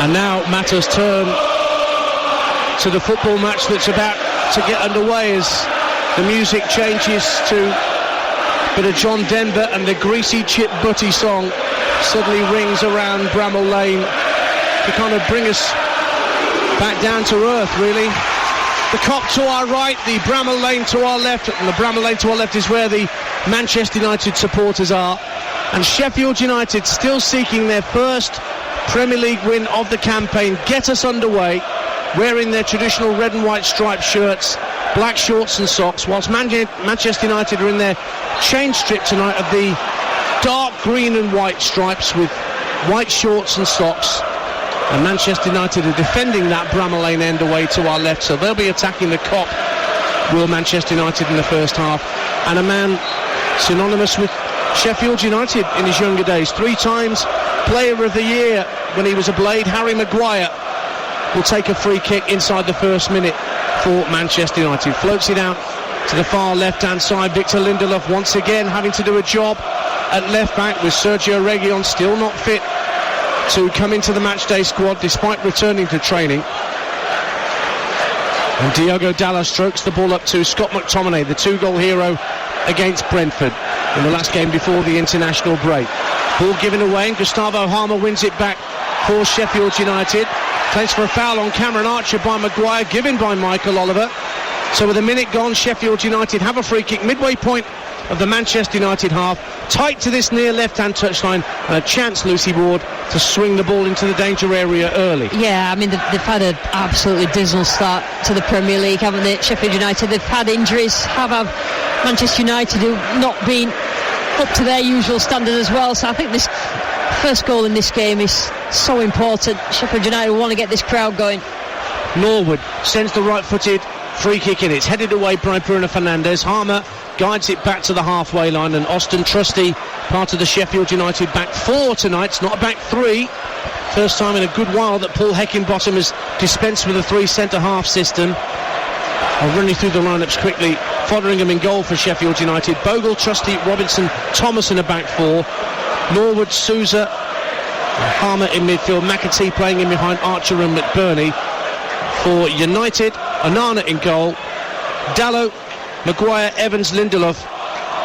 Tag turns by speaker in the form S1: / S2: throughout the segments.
S1: And now matters turn to the football match that's about to get underway as the music changes to a bit of John Denver, and the Greasy Chip Butty song suddenly rings around Bramall Lane to kind of bring us back down to earth, really. The Kop to our right, the Bramall Lane to our left, and the Bramall Lane to our left is where the Manchester United supporters are. And Sheffield United still seeking their first Premier League win of the campaign, get us underway, wearing their traditional red and white striped shirts, black shorts and socks, whilst Manchester United are in their change strip tonight of the dark green and white stripes with white shorts and socks. And Manchester United are defending that Bramall Lane end away to our left, so they'll be attacking the Kop, will Manchester United, in the first half. And a man synonymous with Sheffield United in his younger days, 3 times Player of the Year when he was a Blade, Harry Maguire, will take a free kick inside the first minute for Manchester United. Floats it out to the far left-hand side. Victor Lindelof once again having to do a job at left-back, with Sergio Reguilon still not fit to come into the matchday squad despite returning to training. And Diogo Dalot strokes the ball up to Scott McTominay, the 2-goal hero against Brentford in the last game before the international break. Ball given away, and Gustavo Harmer wins it back for Sheffield United. Plays for a foul on Cameron Archer by Maguire, given by Michael Oliver. So with a minute gone, Sheffield United have a free kick midway point of the Manchester United half, tight to this near left-hand touchline, and a chance, Lucy Ward, to swing the ball into the danger area early.
S2: Yeah, I mean, they've had an absolutely dismal start to the Premier League, haven't they, Sheffield United? They've had injuries, have Manchester United, who've not been up to their usual standard as well. So I think this first goal in this game is so important. Sheffield United want to get this crowd going.
S1: Norwood sends the right-footed free kick in. It's headed away by Bruno Fernandes. Harmer guides it back to the halfway line, and Austin Trusty, part of the Sheffield United back 4 tonight. It's not a back 3. First time in a good while that Paul Heckingbottom has dispensed with a 3 centre-half system. I'll run you through the lineups quickly. Fotheringham in goal for Sheffield United. Bogle, Trusty, Robinson, Thomas in a back 4. Norwood, Sousa, Harmer in midfield. McAtee playing in behind Archer and McBurney. For United, Onana in goal. Dalot, Maguire, Evans, Lindelof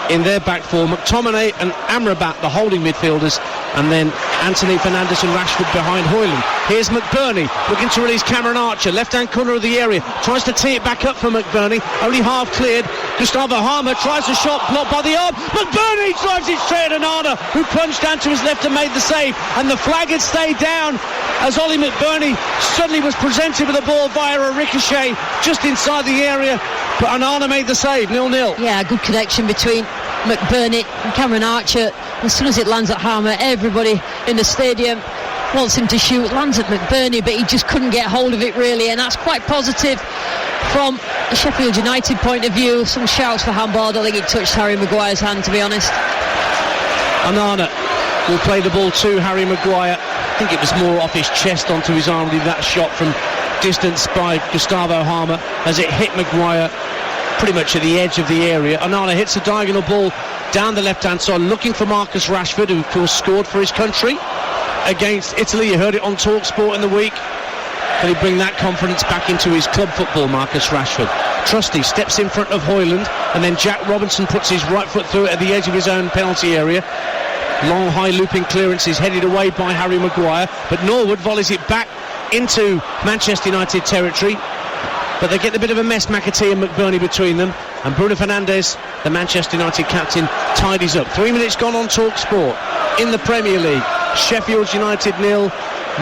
S1: in their back 4. McTominay and Amrabat, the holding midfielders, and then Anthony Fernandes and Rashford behind Højlund. Here's McBurney looking to release Cameron Archer, left-hand corner of the area, tries to tee it back up for McBurney, only half cleared. Gustavo Harmer tries a shot, blocked by the arm. McBurney drives it straight at Onana, who plunged down to his left and made the save, and the flag had stayed down as Ollie McBurney suddenly was presented with the ball via a ricochet just inside the area, but Onana made the save. 0-0.
S2: Yeah, good connection between McBurney and Cameron Archer. As soon as it lands at Harmer, everybody in the stadium wants him to shoot. Lands at McBurney, but he just couldn't get hold of it really, and that's quite positive from a Sheffield United point of view. Some shouts for handball. I don't think it touched Harry Maguire's hand, to be honest.
S1: Onana will play the ball to Harry Maguire. I think it was more off his chest onto his arm, that shot from distance by Gustavo Harmer as it hit Maguire pretty much at the edge of the area. Onana hits a diagonal ball down the left-hand side, looking for Marcus Rashford, who of course scored for his country against Italy. You heard it on TalkSport in the week. Can he bring that confidence back into his club football, Marcus Rashford? Trusty steps in front of Højlund, and then Jack Robinson puts his right foot through it at the edge of his own penalty area. Long, high looping clearance is headed away by Harry Maguire, but Norwood volleys it back into Manchester United territory. But they get a bit of a mess, McAtee and McBurney between them, and Bruno Fernandes, the Manchester United captain, tidies up. 3 minutes gone on TalkSport in the Premier League. Sheffield United 0,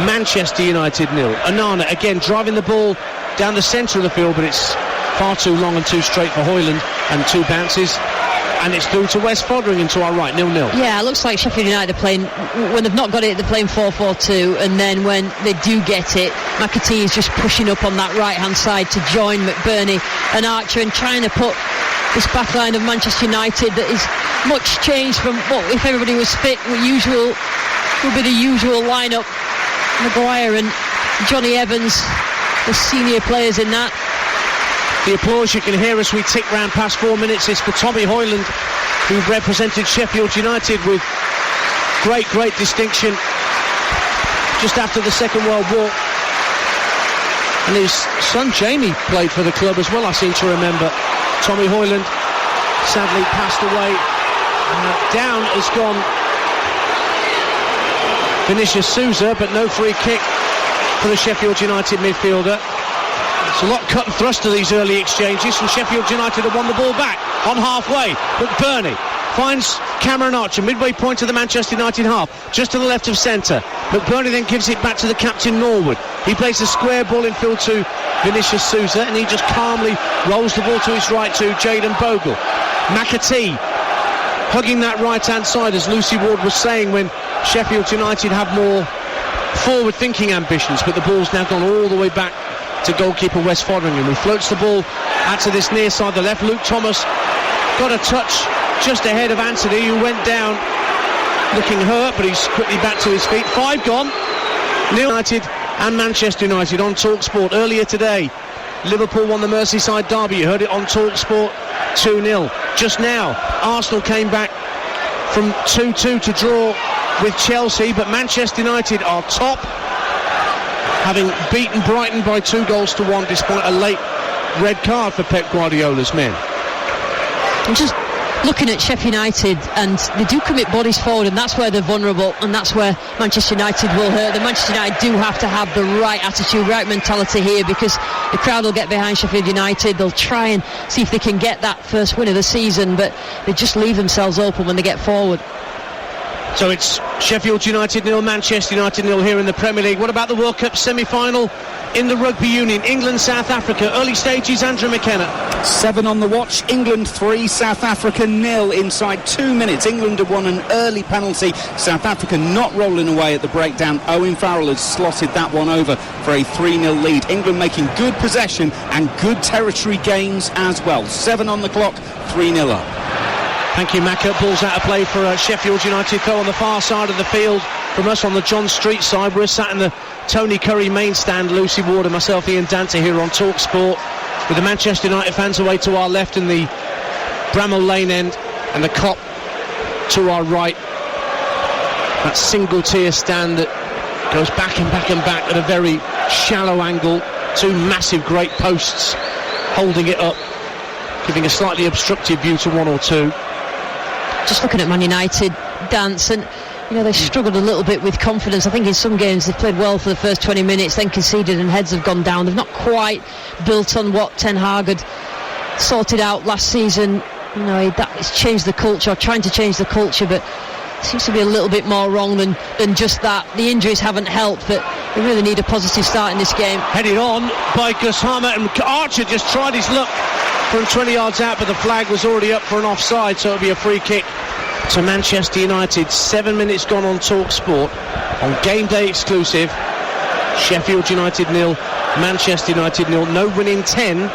S1: Manchester United 0. Onana again driving the ball down the centre of the field, but it's far too long and too straight for Højlund, and 2 bounces, and it's through to West Fotheringham to our right, 0-0.
S2: Yeah, it looks like Sheffield United are playing, when they've not got it, they're playing 4-4-2, and then when they do get it, McAtee is just pushing up on that right-hand side to join McBurney and Archer, and trying to put this back line of Manchester United that is much changed from what, if everybody was fit, would be the usual lineup. Maguire and Johnny Evans, the senior players in that.
S1: The applause you can hear as we tick round past 4 minutes is for Tommy Højlund, who represented Sheffield United with great distinction just after the Second World War. And his son Jamie played for the club as well, I seem to remember. Tommy Hoyland sadly passed away. Down has gone Vinicius Souza, but no free kick for the Sheffield United midfielder. It's a lot cut and thrust to these early exchanges, and Sheffield United have won the ball back on halfway. McBurney finds Cameron Archer, midway point of the Manchester United half, just to the left of centre. McBurney then gives it back to the captain Norwood. He plays a square ball in field to Vinicius Souza, and he just calmly rolls the ball to his right to Jayden Bogle. McAtee hugging that right-hand side, as Lucy Ward was saying, when Sheffield United have more forward-thinking ambitions, but the ball's now gone all the way back to goalkeeper Wes Fotheringham, who floats the ball out to this near side, the left. Luke Thomas got a touch just ahead of Anthony, who went down looking hurt, but he's quickly back to his feet. 5 gone. United and Manchester United on TalkSport earlier today. Liverpool won the Merseyside derby. You heard it on TalkSport, 2-0. Just now, Arsenal came back from 2-2 to draw with Chelsea, but Manchester United are top, having beaten Brighton by 2-1 despite a late red card for Pep Guardiola's men.
S2: I'm just looking at Sheffield United, and they do commit bodies forward, and that's where they're vulnerable, and that's where Manchester United will hurt. The Manchester United do have to have the right attitude, right mentality here, because the crowd will get behind Sheffield United. They'll try and see if they can get that first win of the season, but they just leave themselves open when they get forward.
S1: So it's Sheffield United 0, Manchester United 0 here in the Premier League. What about the World Cup semi-final in the Rugby Union? England, South Africa, early stages. Andrew McKenna.
S3: 7 on the watch. England 3, South Africa 0 inside 2 minutes. England have won an early penalty. South Africa not rolling away at the breakdown. Owen Farrell has slotted that one over for a 3-0 lead. England making good possession and good territory gains as well. 7 on the clock, 3-0 up.
S1: Thank you, Macca. Ball's out of play for Sheffield United. Throw on the far side of the field from us on the John Street side. We're sat in the Tony Curry main stand. Lucy Ward and myself, Ian Dante, here on TalkSport, with the Manchester United fans away to our left in the Bramall Lane end, and the Kop to our right. That single tier stand that goes back and back and back at a very shallow angle. 2 massive great posts holding it up, giving a slightly obstructive view to 1 or 2.
S2: Just looking at Man United, Dance, and they've struggled a little bit with confidence. I think in some games they've played well for the first 20 minutes, then conceded and heads have gone down. They've not quite built on what Ten Hag had sorted out last season. That's changed the culture, or trying to change the culture, but it seems to be a little bit more wrong than just that. The injuries haven't helped, but they really need a positive start in this game.
S1: Headed on by Gus Harmer, and Archer just tried his luck from 20 yards out, but the flag was already up for an offside, so it'll be a free kick to Manchester United. 7 minutes gone on TalkSport on Game Day exclusive. Sheffield United 0, Manchester United 0. No win in 10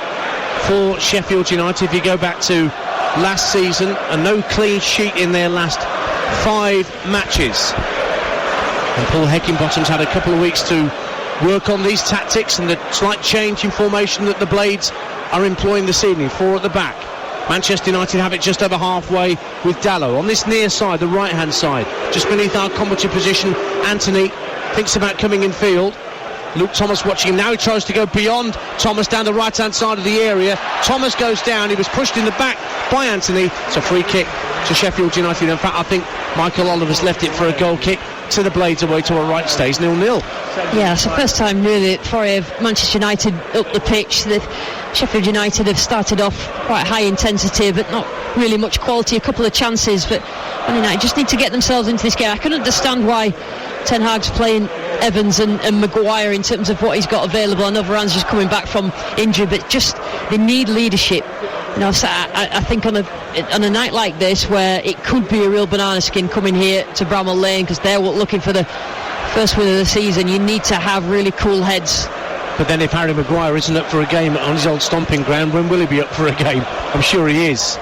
S1: for Sheffield United if you go back to last season, and no clean sheet in their last 5 matches. And Paul Heckingbottom's had a couple of weeks to work on these tactics and the slight change in formation that the Blades are employing this evening. 4 at the back. Manchester United have it just over halfway with Dallow on this near side, the right hand side, just beneath our combative position. Anthony thinks about coming in field. Luke Thomas watching him now. He tries to go beyond Thomas down the right hand side of the area. Thomas goes down. He was pushed in the back by Anthony. It's a free kick to Sheffield United. In fact, I think Michael Oliver's left it for a goal kick to the Blades away to our right. Stays 0-0.
S2: Yeah, it's the first time really for Manchester United up the pitch. Sheffield United have started off quite high intensity, but not really much quality. A couple of chances, but Man United just need to get themselves into this game. I can understand why Ten Hag's playing Evans and Maguire in terms of what he's got available. I know Varane's just coming back from injury, but just they need leadership. So I think on a night like this, where it could be a real banana skin coming here to Bramall Lane, because they're looking for the first win of the season, you need to have really cool heads.
S1: But then if Harry Maguire isn't up for a game on his old stomping ground, when will he be up for a game? I'm sure he is.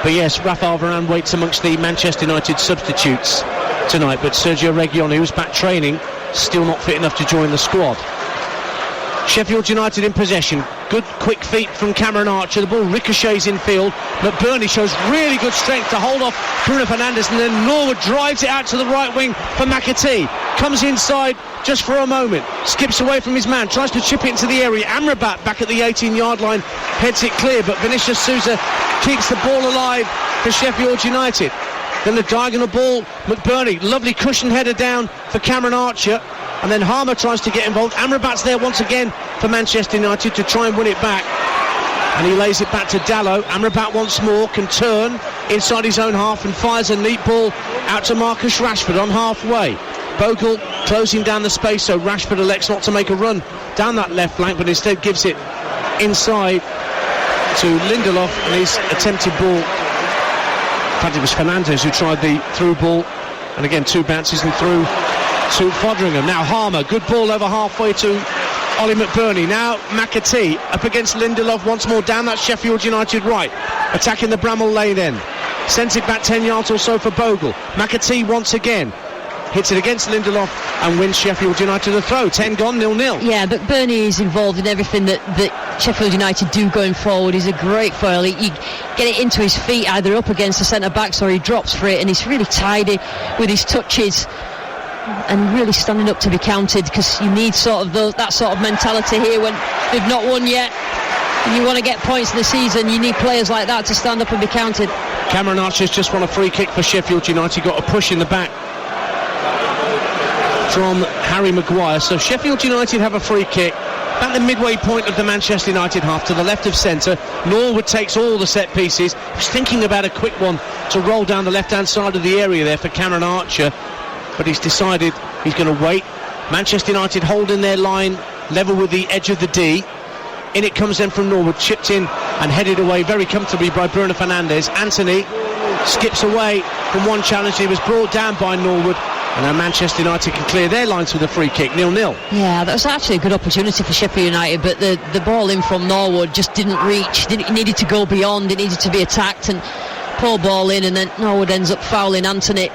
S1: But yes, Raphael Varane waits amongst the Manchester United substitutes tonight, but Sergio Reguilon, who's back training, still not fit enough to join the squad. Sheffield United in possession. Good quick feet from Cameron Archer. The ball ricochets in field. McBurney shows really good strength to hold off Bruno Fernandes, and then Norwood drives it out to the right wing for McAtee. Comes inside just for a moment. Skips away from his man. Tries to chip it into the area. Amrabat back at the 18-yard line. Heads it clear, but Vinicius Souza keeps the ball alive for Sheffield United. Then the diagonal ball. McBurney. Lovely cushion header down for Cameron Archer. And then Harmer tries to get involved. Amrabat's there once again for Manchester United to try and win it back. And he lays it back to Dalot. Amrabat once more can turn inside his own half and fires a neat ball out to Marcus Rashford on halfway. Bogle closing down the space, so Rashford elects not to make a run down that left flank, but instead gives it inside to Lindelof, and his attempted ball. In fact, it was Fernandes who tried the through ball, and again 2 bounces and through to Foderingham. Now Harmer, good ball over halfway to Ollie McBurney. Now McAtee up against Lindelof once more down that Sheffield United right, attacking the Bramall Lane end. Sends it back 10 yards or so for Bogle. McAtee once again hits it against Lindelof and wins Sheffield United a throw. 10 gone, 0-0.
S2: Yeah, but Bernie is involved in everything that Sheffield United do going forward. He's a great foil. You get it into his feet, either up against the centre-backs or he drops for it, and he's really tidy with his touches and really standing up to be counted, because you need sort of that sort of mentality here when they've not won yet. And you want to get points in the season, you need players like that to stand up and be counted.
S1: Cameron Archer's just won a free kick for Sheffield United, got a push in the back from Harry Maguire. So Sheffield United have a free kick at the midway point of the Manchester United half to the left of centre. Norwood takes all the set pieces. He's thinking about a quick one to roll down the left hand side of the area there for Cameron Archer, but he's decided he's going to wait. Manchester United holding their line level with the edge of the D. In it comes then from Norwood, chipped in and headed away very comfortably by Bruno Fernandes. Anthony skips away from one challenge. He was brought down by Norwood, and now Manchester United can clear their lines with a free kick, 0-0.
S2: Yeah, that was actually a good opportunity for Sheffield United, but the ball in from Norwood just didn't reach. It needed to go beyond, it needed to be attacked, and poor ball in, and then Norwood ends up fouling Anthony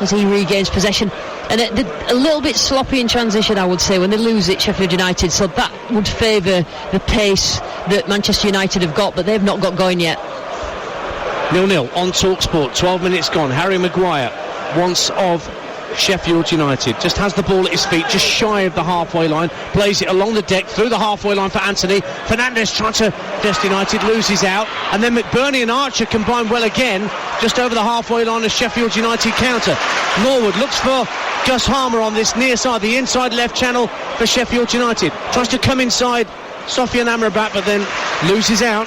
S2: as he regains possession. And a little bit sloppy in transition, I would say, when they lose it, Sheffield United, so that would favour the pace that Manchester United have got, but they've not got going yet.
S1: 0-0 on TalkSport, 12 minutes gone. Harry Maguire, once of Sheffield United, just has the ball at his feet, just shy of the halfway line, plays it along the deck through the halfway line for Anthony. Fernandes trying to Manchester United, loses out, and then McBurney and Archer combine well again just over the halfway line as Sheffield United counter. Norwood looks for Gus Harmer on this near side, the inside left channel for Sheffield United, tries to come inside Sofian Amrabat, but then loses out,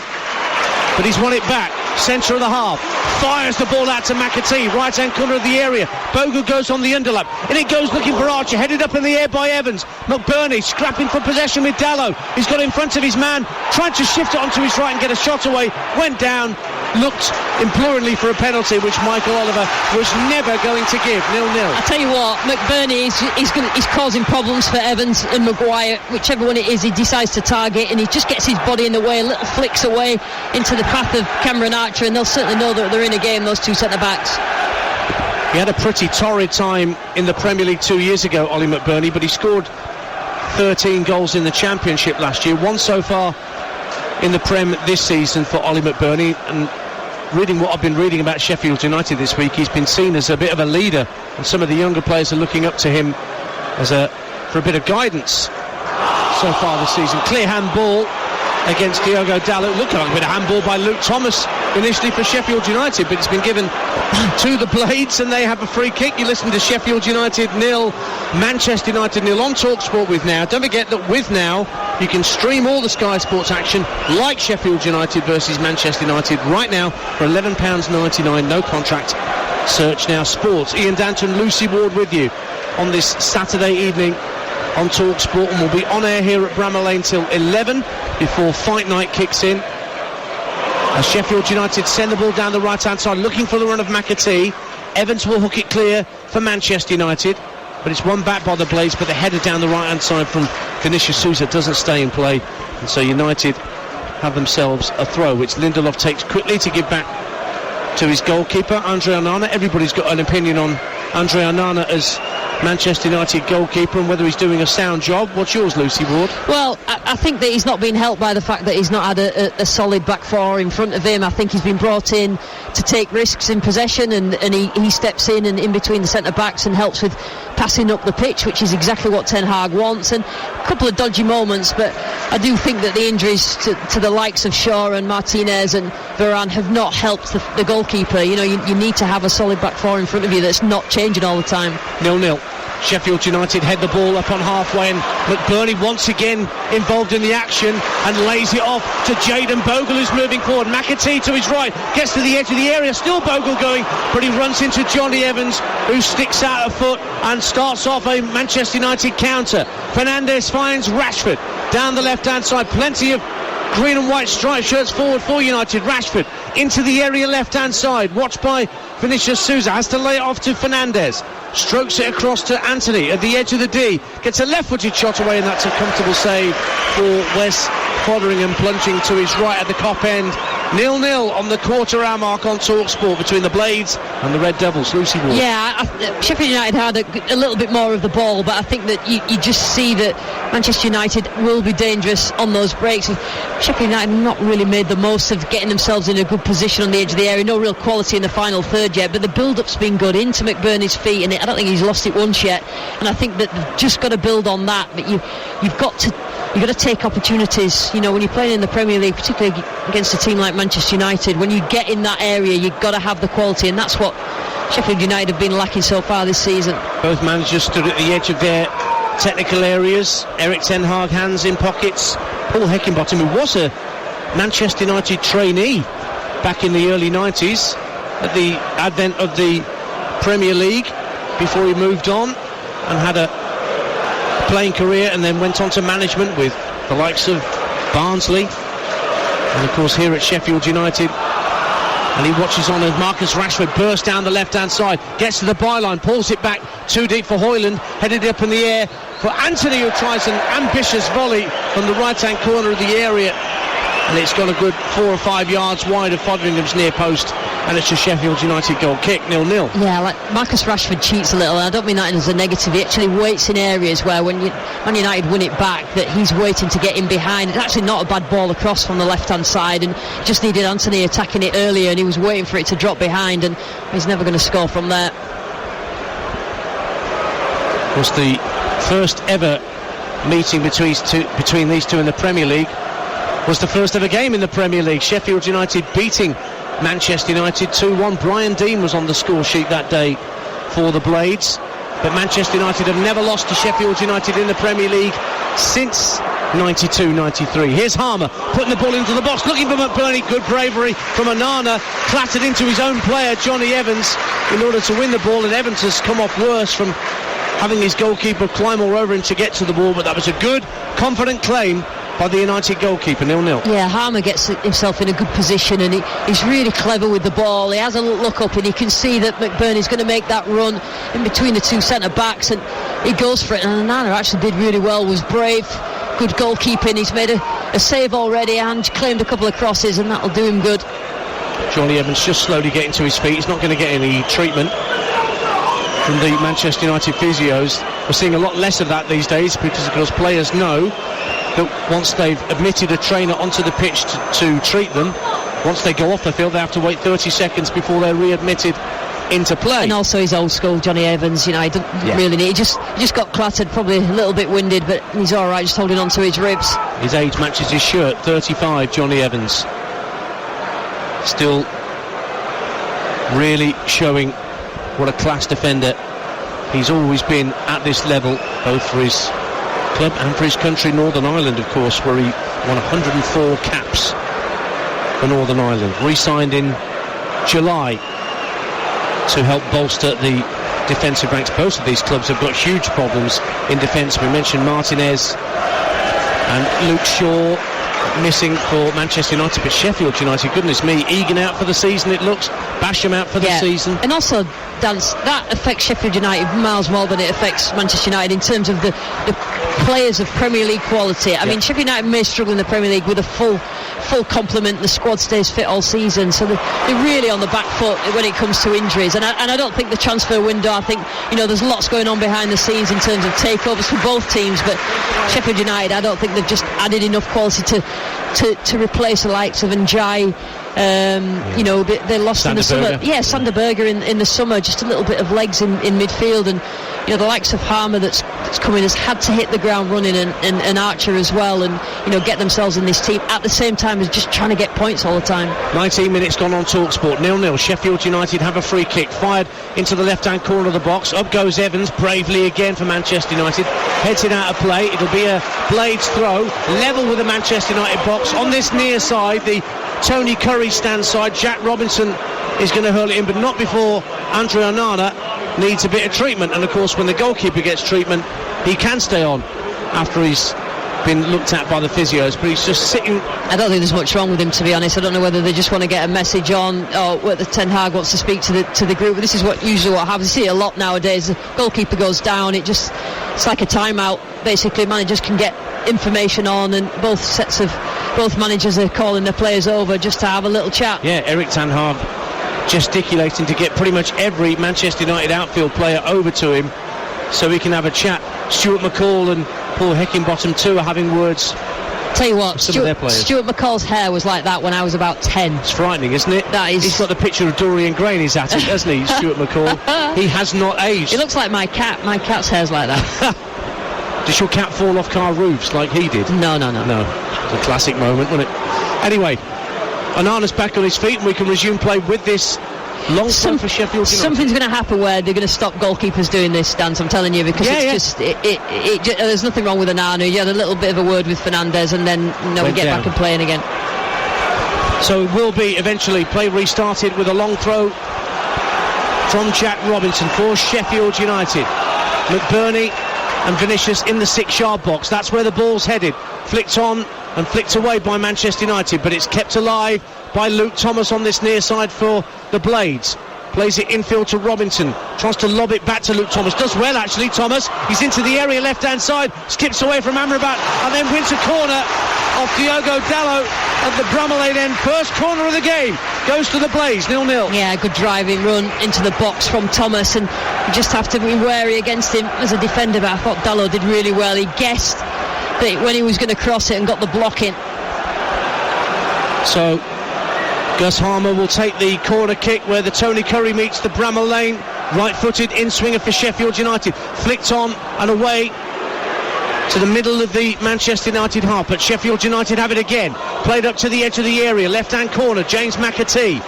S1: but he's won it back. Centre of the half, fires the ball out to McAtee, right hand corner of the area. Bogle goes on the underlap, and it goes looking for Archer, headed up in the air by Evans. McBurney scrapping for possession with Dalot. He's got in front of his man, trying to shift it onto his right and get a shot away. Went down, looked imploringly for a penalty, which Michael Oliver was never going to give. 0-0.
S2: I tell you what, McBurney is causing problems for Evans and Maguire, whichever one it is he decides to target, and he just gets his body in the way, little flicks away into the path of Cameron Archer, and they'll certainly know that they're in a game, those two centre-backs.
S1: He had a pretty torrid time in the Premier League 2 years ago, Ollie McBurney, but he scored 13 goals in the Championship last year, one so far in the Prem this season for Ollie McBurney. And reading what I've been reading about Sheffield United this week, he's been seen as a bit of a leader, and some of the younger players are looking up to him for a bit of guidance so far this season. Clear handball against Diogo Dalot. Looked like a bit of handball by Luke Thomas initially for Sheffield United, but it's been given to the Blades, and they have a free kick. You listen to Sheffield United 0, Manchester United 0 on TalkSport with Now. Don't forget that with Now you can stream all the Sky Sports action like Sheffield United versus Manchester United right now for £11.99, no contract. Search Now Sports. Ian Danton, Lucy Ward with you on this Saturday evening on TalkSport, and we'll be on air here at Bramall Lane till 11 before Fight Night kicks in. As Sheffield United send the ball down the right hand side, looking for the run of McAtee. Evans will hook it clear for Manchester United, but it's won back by the Blades, but the header down the right hand side from Vinicius Souza doesn't stay in play, and so United have themselves a throw, which Lindelof takes quickly to give back to his goalkeeper Andre Onana. Everybody's got an opinion on Andre Onana as Manchester United goalkeeper, and whether he's doing a sound job. What's yours, Lucy Ward?
S2: Well, I think that he's not been helped by the fact that he's not had a solid back four in front of him. I think he's been brought in to take risks in possession, and he steps in between the centre backs and helps with passing up the pitch, which is exactly what Ten Hag wants. And a couple of dodgy moments, but I do think that the injuries to the likes of Shaw and Martinez and Varane have not helped the goalkeeper. You know, you need to have a solid back four in front of you that's not changing all the time.
S1: 0-0. Sheffield United head the ball up on halfway, and McBurney once again involved in the action and lays it off to Jayden Bogle, who's moving forward. McAtee to his right, gets to the edge of the area, still Bogle going, but he runs into Johnny Evans, who sticks out a foot and starts off a Manchester United counter. Fernandes finds Rashford down the left-hand side, plenty of green and white striped shirts forward for United. Rashford into the area left-hand side, watched by Vinicius Souza, has to lay it off to Fernandes, strokes it across to Anthony at the edge of the D, gets a left-footed shot away, and that's a comfortable save for Wes Foderingham, plunging to his right at the Kop end. 0-0 on the quarter-hour mark on TalkSport between the Blades and the Red Devils. Lucy Ward.
S2: Yeah, Sheffield United had a little bit more of the ball, but I think that you just see that Manchester United will be dangerous on those breaks. Sheffield United not really made the most of getting themselves in a good position on the edge of the area. No real quality in the final third yet, but the build-up's been good into McBurney's feet, and I don't think he's lost it once yet. And I think that they've just got to build on that. But you've got to take opportunities. You know, when you're playing in the Premier League, particularly against a team like Manchester United, when you get in that area, you've got to have the quality, and that's what Sheffield United have been lacking so far this season.
S1: Both managers stood at the edge of their technical areas. Eric Ten Hag, hands in pockets. Paul Heckingbottom, who was a Manchester United trainee back in the early 90s at the advent of the Premier League, before he moved on and had a playing career, and then went on to management with the likes of Barnsley, and of course here at Sheffield United. And he watches on as Marcus Rashford bursts down the left-hand side, gets to the byline, pulls it back too deep for Højlund, headed up in the air for Anthony, who tries an ambitious volley from the right-hand corner of the area, and it's got a good 4 or 5 yards wide of Fotheringham's near post, and it's a Sheffield United goal kick. 0-0.
S2: Yeah, like Marcus Rashford cheats a little, and I don't mean that as a negative. He actually waits in areas where when Man United win it back, that he's waiting to get in behind. It's actually not a bad ball across from the left-hand side, and just needed Anthony attacking it earlier, and he was waiting for it to drop behind, and he's never going to score from there.
S1: It was the first ever meeting between these two in the Premier League. Was the first ever game in the Premier League. Sheffield United beating Manchester United 2-1. Brian Dean was on the score sheet that day for the Blades, but Manchester United have never lost to Sheffield United in the Premier League since 92-93. Here's Harmer putting the ball into the box, looking for McBurney. Good bravery from Onana, clattered into his own player Johnny Evans in order to win the ball, and Evans has come off worse from having his goalkeeper climb all over him to get to the ball, but that was a good, confident claim by the United goalkeeper. 0-0.
S2: Yeah, Harmer gets himself in a good position, and he's really clever with the ball. He has a look up, and he can see that McBurney's going to make that run in between the two centre backs, and he goes for it. And Onana actually did really well, was brave, good goalkeeping. He's made a save already and claimed a couple of crosses, and that'll do him good.
S1: Johnny Evans just slowly getting to his feet. He's not going to get any treatment from the Manchester United physios. We're seeing a lot less of that these days, because of course players know that once they've admitted a trainer onto the pitch to treat them, once they go off the field, they have to wait 30 seconds before they're readmitted into play.
S2: And also he's old school, Johnny Evans, you know, he doesn't really need. He just got clattered, probably a little bit winded, but he's all right, just holding on to his ribs.
S1: His age matches his shirt, 35, Johnny Evans. Still really showing what a class defender he's always been at this level, both for his club and for his country, Northern Ireland, of course, where he won 104 caps for Northern Ireland. Re-signed in July to help bolster the defensive ranks. Both of these clubs have got huge problems in defence. We mentioned Martinez and Luke Shaw missing for Manchester United, but Sheffield United, goodness me, Egan out for the season, it looks. Basham out for the season. And
S2: also, Dance, that affects Sheffield United miles more than it affects Manchester United in terms of the players of Premier League quality. I mean, Sheffield United may struggle in the Premier League with a full complement. The squad stays fit all season, so they're really on the back foot when it comes to injuries. And I don't think the transfer window, I think, there's lots going on behind the scenes in terms of takeovers for both teams, but Sheffield United, I don't think they've just added enough quality to replace the likes of Njai. They lost
S1: Sander
S2: in the summer.
S1: Berger.
S2: Yeah, Sander Berger in the summer, just a little bit of legs in midfield, and the likes of Harmer that's coming has had to hit the ground running, and Archer as well, and get themselves in this team at the same time as just trying to get points all the time.
S1: 19 minutes gone on TalkSport, 0-0. Sheffield United have a free kick fired into the left-hand corner of the box. Up goes Evans bravely again for Manchester United, heads it out of play. It'll be a Blades throw, level with the Manchester United box. On this near side, the Tony Curry stand side, Jack Robinson is going to hurl it in, but not before Andre Onana needs a bit of treatment. And of course, when the goalkeeper gets treatment, he can stay on after he's been looked at by the physios, but he's just sitting.
S2: I don't think there's much wrong with him, to be honest. I don't know whether they just want to get a message on, or whether Ten Hag wants to speak to the group. But this is usually what happens. You see it a lot nowadays. The goalkeeper goes down, it's like a timeout. Basically, managers can get information on, and both managers are calling their players over just to have a little chat.
S1: Yeah, Eric Ten Hag gesticulating to get pretty much every Manchester United outfield player over to him so he can have a chat. Stuart McCall and Paul Heckingbottom too are having words.
S2: Tell you what,
S1: some of their players.
S2: Stuart McCall's hair was like that when I was about 10.
S1: It's frightening, isn't it?
S2: That is.
S1: He's got the picture of Dorian Gray in his attic, hasn't he, Stuart McCall? He has not aged.
S2: It looks like my cat. My cat's hair's like that.
S1: Does your cat fall off car roofs like he did?
S2: No.
S1: No. It's a classic moment, wasn't it? Anyway, Onana's back on his feet, and we can resume play with this long throw for Sheffield United.
S2: Something's going to happen where they're going to stop goalkeepers doing this dance, I'm telling you, because there's nothing wrong with Onana. You had a little bit of a word with Fernandes, and then we get back and playing again.
S1: So it will be eventually play restarted with a long throw from Jack Robinson for Sheffield United. McBurney and Vinicius in the 6-yard box. That's where the ball's headed. Flicked on and flicked away by Manchester United, but it's kept alive by Luke Thomas on this near side for the Blades. Plays it infield to Robinson, tries to lob it back to Luke Thomas. Does well, actually, Thomas. He's into the area left-hand side, skips away from Amrabat, and then wins a corner off Diogo Dalot at the Bramall Lane end. First corner of the game goes to the Blades, 0-0.
S2: Yeah, good driving run into the box from Thomas, and you just have to be wary against him as a defender, but I thought Dalot did really well. He guessed that when he was going to cross it and got the block in.
S1: So Gus Harmer will take the corner kick where the Tony Curry meets the Bramall Lane. Right-footed in-swinger for Sheffield United. Flicked on and away to the middle of the Manchester United half, but Sheffield United have it again. Played up to the edge of the area, left-hand corner, James McAtee.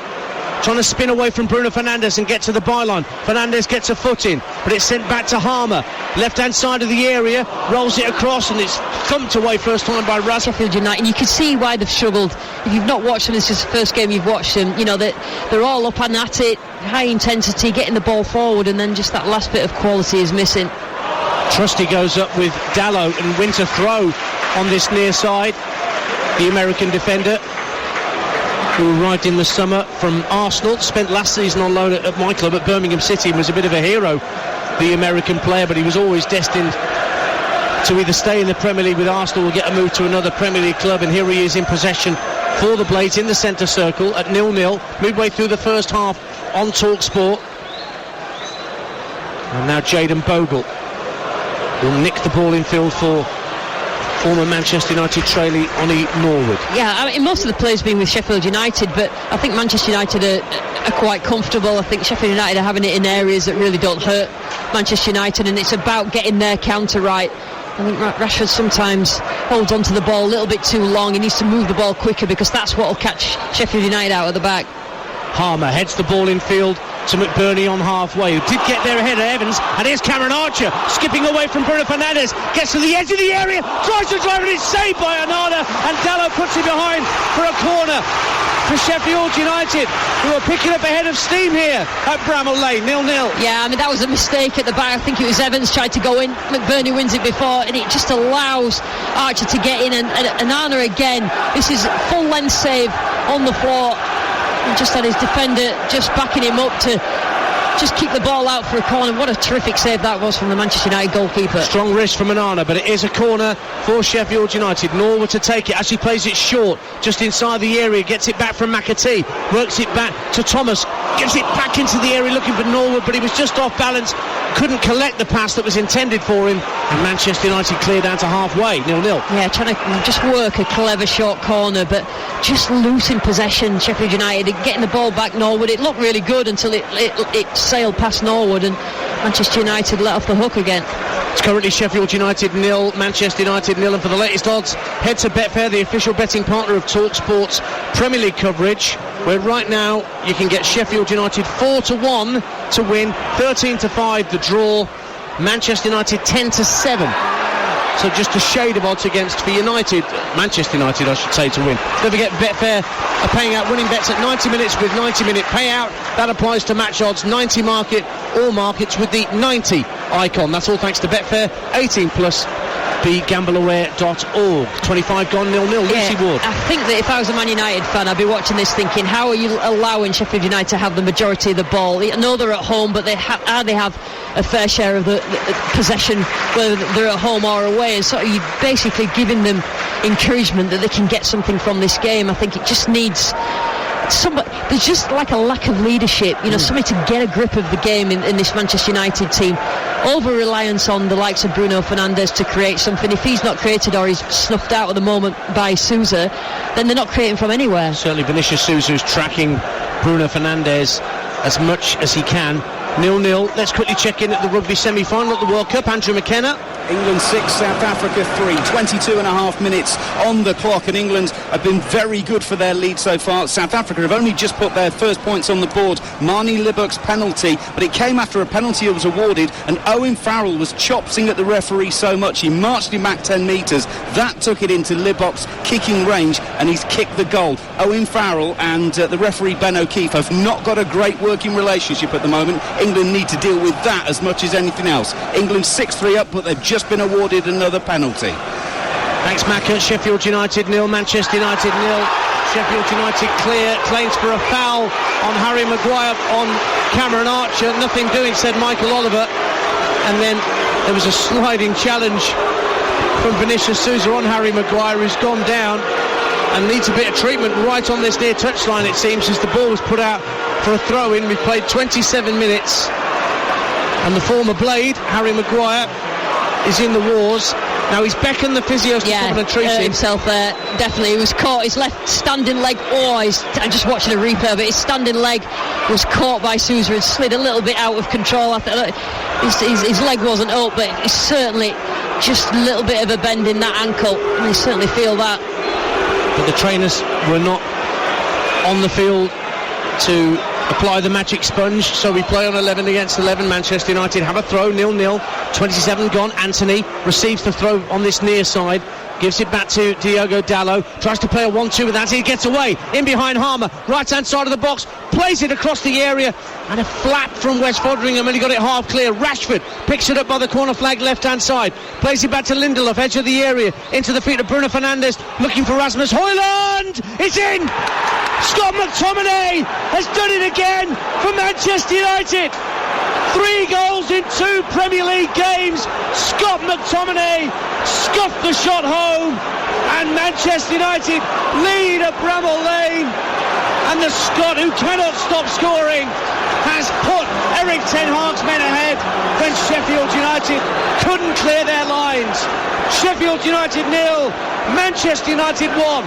S1: Trying to spin away from Bruno Fernandes and get to the byline. Fernandes gets a foot in, but it's sent back to Harmer. Left-hand side of the area, rolls it across, and it's thumped away first time by Raz.
S2: Sheffield United, and you can see why they've struggled. If you've not watched them, this is the first game you've watched them, they're all up and at it, high intensity, getting the ball forward, and then just that last bit of quality is missing.
S1: Trusty goes up with Dalot and wins a throw on this near side. The American defender, who arrived in the summer from Arsenal, spent last season on loan at my club at Birmingham City, and was a bit of a hero, the American player, but he was always destined to either stay in the Premier League with Arsenal or get a move to another Premier League club, and here he is in possession for the Blades in the centre circle at 0-0, midway through the first half on TalkSport. And now Jayden Bogle will nick the ball in field for former Manchester United trainee Oni Norwood.
S2: Yeah, I mean, most of the players been with Sheffield United, but I think Manchester United are quite comfortable. I think Sheffield United are having it in areas that really don't hurt Manchester United, and it's about getting their counter right. I think Rashford sometimes holds onto the ball a little bit too long. He needs to move the ball quicker, because that's what will catch Sheffield United out of the back.
S1: Harmer heads the ball in field to McBurney on halfway, who did get there ahead of Evans, and here's Cameron Archer skipping away from Bruno Fernandes, gets to the edge of the area, tries to drive, and it's saved by Onana, and Dalot puts him behind for a corner for Sheffield United, who are picking up a head of steam here at Bramall Lane, 0-0.
S2: Yeah, I mean, that was a mistake at the back. I think it was Evans tried to go in, McBurney wins it before, and it just allows Archer to get in, and Onana again, this is full length save on the floor. He just had his defender just backing him up to just keep the ball out for a corner. What a terrific save that was from the Manchester United goalkeeper.
S1: Strong wrist from Onana, but it is a corner for Sheffield United. Norwood to take it as he plays it short, just inside the area, gets it back from McAtee, works it back to Thomas, gives it back into the area looking for Norwood, but he was just off balance, couldn't collect the pass that was intended for him, and Manchester United clear down to halfway, 0-0.
S2: Yeah, trying to just work a clever short corner, but just losing possession. Sheffield United getting the ball back. Norwood, it looked really good until it sailed past Norwood, and Manchester United let off the hook again.
S1: It's currently Sheffield United 0, Manchester United 0, and for the latest odds, head to Betfair, the official betting partner of TalkSport's Premier League coverage, where right now you can get Sheffield United 4-1 to win, 13-5 the draw, Manchester United 10-7. So just a shade of odds against for United, Manchester United I should say, to win. Don't forget Betfair are paying out winning bets at 90 minutes with 90-minute payout. That applies to match odds, 90 market, all markets with the 90 icon. That's all thanks to Betfair, 18 plus. BeGambleAware.org. 25 gone, 0-0. Lucy Ward.
S2: I think that if I was a Man United fan, I'd be watching this thinking, how are you allowing Sheffield United to have the majority of the ball? I know they're at home, but they have a fair share of the possession, whether they're at home or away, and so you're basically giving them encouragement that they can get something from this game. I think it just needs there's just like a lack of leadership, somebody to get a grip of the game in this Manchester United team. Over-reliance on the likes of Bruno Fernandes to create something. If he's not created or he's snuffed out at the moment by Sousa, then they're not creating from anywhere.
S1: Certainly Vinicius Sousa is tracking Bruno Fernandes as much as he can. 0-0. Let's quickly check in at the rugby semi-final at the World Cup. Andrew McKenna.
S3: England 6, South Africa 3, 22 and a half minutes on the clock, and England have been very good for their lead so far. South Africa have only just put their first points on the board. Marnie Libbuck's penalty, but it came after a penalty that was awarded, and Owen Farrell was chopsing at the referee so much he marched him back 10 metres. That took it into Libbuck's kicking range, and he's kicked the goal. Owen Farrell and the referee Ben O'Keefe have not got a great working relationship at the moment. England need to deal with that as much as anything else. England 6-3 up, but they've just been awarded another penalty.
S1: Thanks, Macca. Sheffield United 0, Manchester United 0. Sheffield United clear. Claims for a foul on Harry Maguire on Cameron Archer. Nothing doing, said Michael Oliver. And then there was a sliding challenge from Vinicius Sousa on Harry Maguire, who's gone down and needs a bit of treatment right on this near touchline, it seems, as the ball was put out for a throw-in. We've played 27 minutes. And the former Blade, Harry Maguire, is in the wars. Now he's beckoned the physios to come and treat
S2: himself there. Definitely, he was caught. His left standing leg. I'm just watching a replay of it. His standing leg was caught by Sousa and slid a little bit out of control. His leg wasn't up, but it's certainly just a little bit of a bend in that ankle. And you certainly feel that.
S1: But the trainers were not on the field to apply the magic sponge, so we play on 11 against 11. Manchester United have a throw, 0-0, 27 gone. Anthony receives the throw on this near side, gives it back to Diogo Dalot, tries to play a 1-2 with Anthony, gets away, in behind Harmer, right hand side of the box, plays it across the area, and a flap from West Foderingham, and he got it half clear. Rashford picks it up by the corner flag left hand side, plays it back to Lindelof, edge of the area, into the feet of Bruno Fernandes, looking for Rasmus Højlund. It's in! Scott McTominay has done it again for Manchester United. 3 goals in 2 Premier League games. Scott McTominay scuffed the shot home, and Manchester United lead at Bramall Lane. And the Scot, who cannot stop scoring, has put Erik ten Hag's men ahead when Sheffield United couldn't clear their lines. Sheffield United 0, Manchester United 1.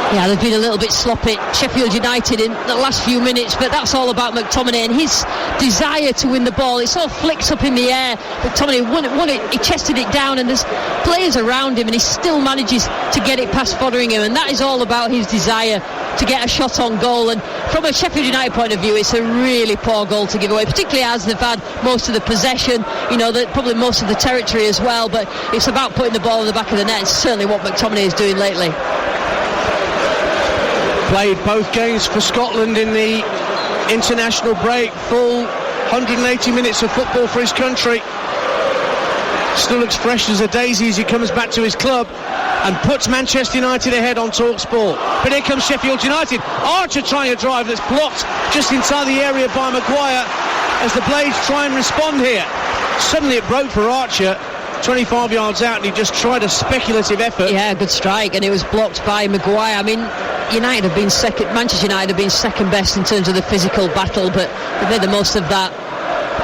S2: Yeah, they've been a little bit sloppy, Sheffield United, in the last few minutes, but that's all about McTominay and his desire to win the ball. It sort of flicks up in the air. McTominay won it, he chested it down, and there's players around him, and he still manages to get it past Foderingham, and that is all about his desire to get a shot on goal. And from a Sheffield United point of view, it's a really poor goal to give away, particularly as they've had most of the possession, probably most of the territory as well, but it's about putting the ball in the back of the net. It's certainly what McTominay is doing lately.
S1: Played both games for Scotland in the international break, full 180 minutes of football for his country. Still looks fresh as a daisy as he comes back to his club and puts Manchester United ahead on TalkSport. But here comes Sheffield United. Archer trying a drive that's blocked just inside the area by Maguire. as the Blades try and respond here. Suddenly it broke for Archer, 25 yards out, and he just tried a speculative effort.
S2: Yeah, good strike, and it was blocked by Maguire. I mean, Manchester United have been second best in terms of the physical battle, but they made the most of that.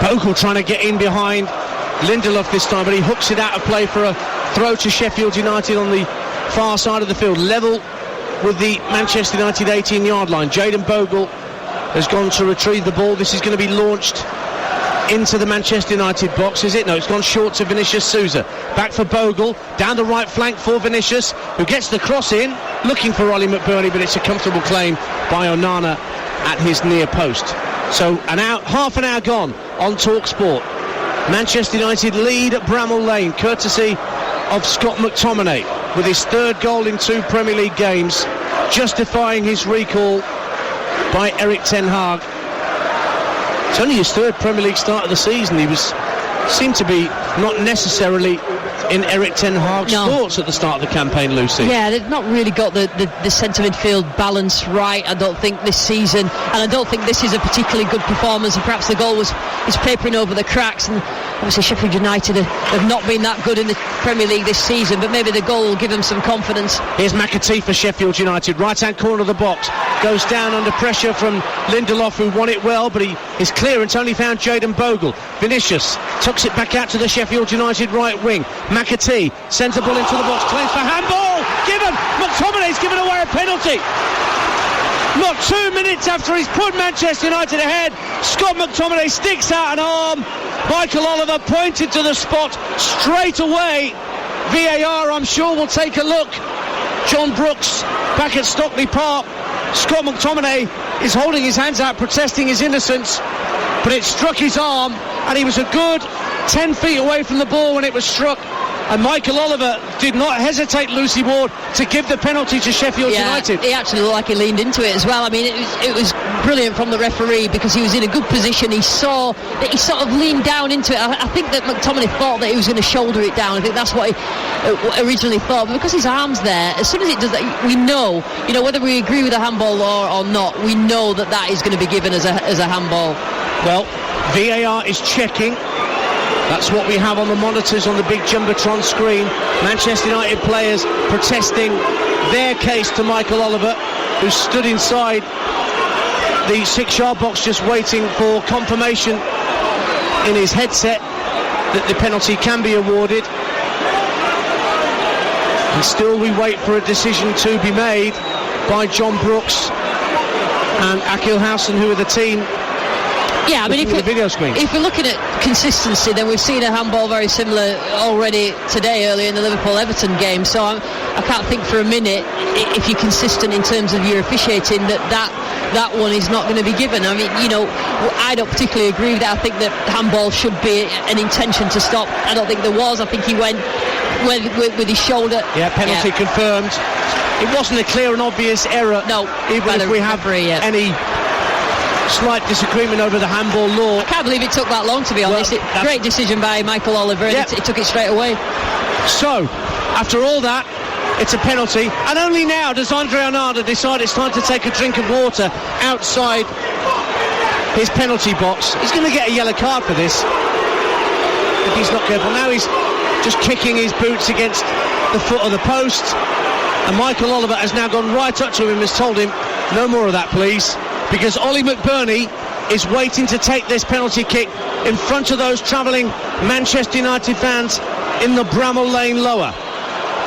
S1: Bogle trying to get in behind Lindelof this time, but he hooks it out of play for a throw to Sheffield United on the far side of the field, level with the Manchester United 18-yard line. Jayden Bogle has gone to retrieve the ball. This is going to be launched into the Manchester United box, is it? No, it's gone short to Vinicius Souza. Back for Bogle, down the right flank for Vinicius, who gets the cross in, looking for Ollie McBurney, but it's a comfortable claim by Onana at his near post. So half an hour gone on TalkSport. Manchester United lead at Bramall Lane, courtesy of Scott McTominay, with his third goal in 2 Premier League games, justifying his recall by Erik ten Hag. It's only his third Premier League start of the season. He seemed to be not necessarily in Erik ten Hag's thoughts at the start of the campaign, Lucy.
S2: Yeah, they've not really got the centre midfield balance right, I don't think, this season, and I don't think this is a particularly good performance, and perhaps the goal is papering over the cracks, and obviously Sheffield United have not been that good in the Premier League this season, but maybe the goal will give them some confidence.
S1: Here's McAtee for Sheffield United, right-hand corner of the box, goes down under pressure from Lindelof, who won it well, but his clearance only found Jayden Bogle. Vinicius tucks it back out to the Sheffield United right wing. McAtee sends the ball into the box, claims for handball, given. McTominay's given away a penalty. Not 2 minutes after he's put Manchester United ahead, Scott McTominay sticks out an arm. Michael Oliver pointed to the spot straight away. VAR, I'm sure, will take a look. John Brooks back at Stockley Park. Scott McTominay is holding his hands out, protesting his innocence, but it struck his arm, and he was a good 10 feet away from the ball when it was struck. And Michael Oliver did not hesitate, Lucy Ward, to give the penalty to Sheffield United.
S2: He actually looked like he leaned into it as well. I mean, it was brilliant from the referee, because he was in a good position. He saw that he sort of leaned down into it. I think that McTominay thought that he was going to shoulder it down. I think that's what he originally thought. But because his arm's there, as soon as it does that, we know, whether we agree with the handball law or not, we know that is going to be given as a handball.
S1: Well, VAR is checking. That's what we have on the monitors on the big Jumbotron screen. Manchester United players protesting their case to Michael Oliver, who stood inside the 6-yard box just waiting for confirmation in his headset that the penalty can be awarded. And still we wait for a decision to be made by John Brooks and Akil Housen, who are the team.
S2: Yeah, I mean, if we're looking at consistency, then we've seen a handball very similar already today, earlier in the Liverpool-Everton game. So I can't think for a minute, if you're consistent in terms of your officiating, that one is not going to be given. I mean, I don't particularly agree with that. I think that handball should be an intention to stop. I don't think there was. I think he went with his shoulder.
S1: Yeah, penalty confirmed. It wasn't a clear and obvious error.
S2: No,
S1: even if we have any slight disagreement over the handball law.
S2: I can't believe it took that long, to be honest. Great decision by Michael Oliver, and it took it straight away.
S1: So, after all that, it's a penalty, and only now does Andre Onana decide it's time to take a drink of water outside his penalty box. He's going to get a yellow card for this if he's not careful. Now he's just kicking his boots against the foot of the post, and Michael Oliver has now gone right up to him and has told him, no more of that, please, because Ollie McBurney is waiting to take this penalty kick in front of those travelling Manchester United fans in the Bramall Lane lower.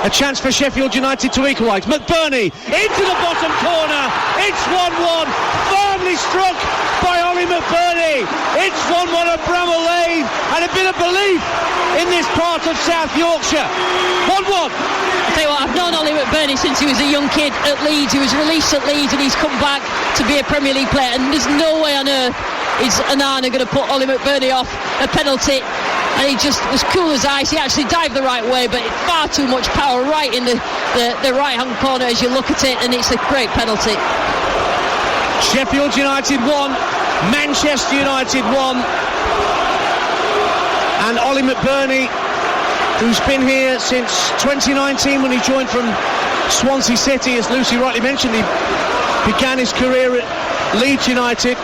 S1: A chance for Sheffield United to equalise. McBurney into the bottom corner. It's 1-1, firmly struck by Ollie McBurney. It's 1-1 at Bramall Lane, and a bit of belief in this part of South Yorkshire. 1-1.
S2: I'll tell you what, I've known Ollie McBurney since he was a young kid at Leeds. He was released at Leeds and he's come back to be a Premier League player, and there's no way on earth is Onana going to put Ollie McBurney off a penalty. And he just was cool as ice. He actually dived the right way, but far too much power right in the right-hand corner as you look at it, and it's a great penalty.
S1: Sheffield United 1, Manchester United 1, and Ollie McBurney, who's been here since 2019 when he joined from Swansea City, as Lucy rightly mentioned. He began his career at Leeds United.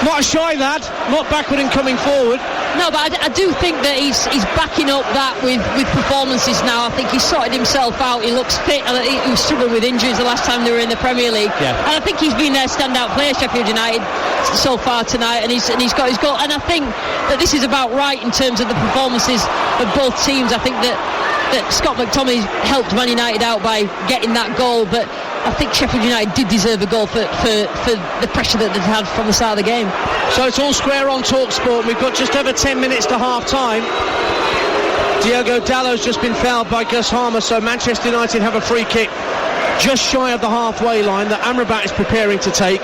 S1: Not a shy lad, not backward in coming forward.
S2: No, but I do think that he's backing up that with performances now. I think he's sorted himself out. He looks fit. He was struggling with injuries the last time they were in the Premier League.
S1: Yeah.
S2: And I think he's been their standout player, Sheffield United, so far tonight. And he's got his goal. And I think that this is about right in terms of the performances of both teams. I think that Scott McTominay helped Man United out by getting that goal, but I think Sheffield United did deserve a goal for the pressure that they'd had from the start of the game.
S1: So it's all square on TalkSport. We've got just over 10 minutes to half-time. Diogo Dalot's just been fouled by Gus Harmer, so Manchester United have a free kick just shy of the halfway line that Amrabat is preparing to take.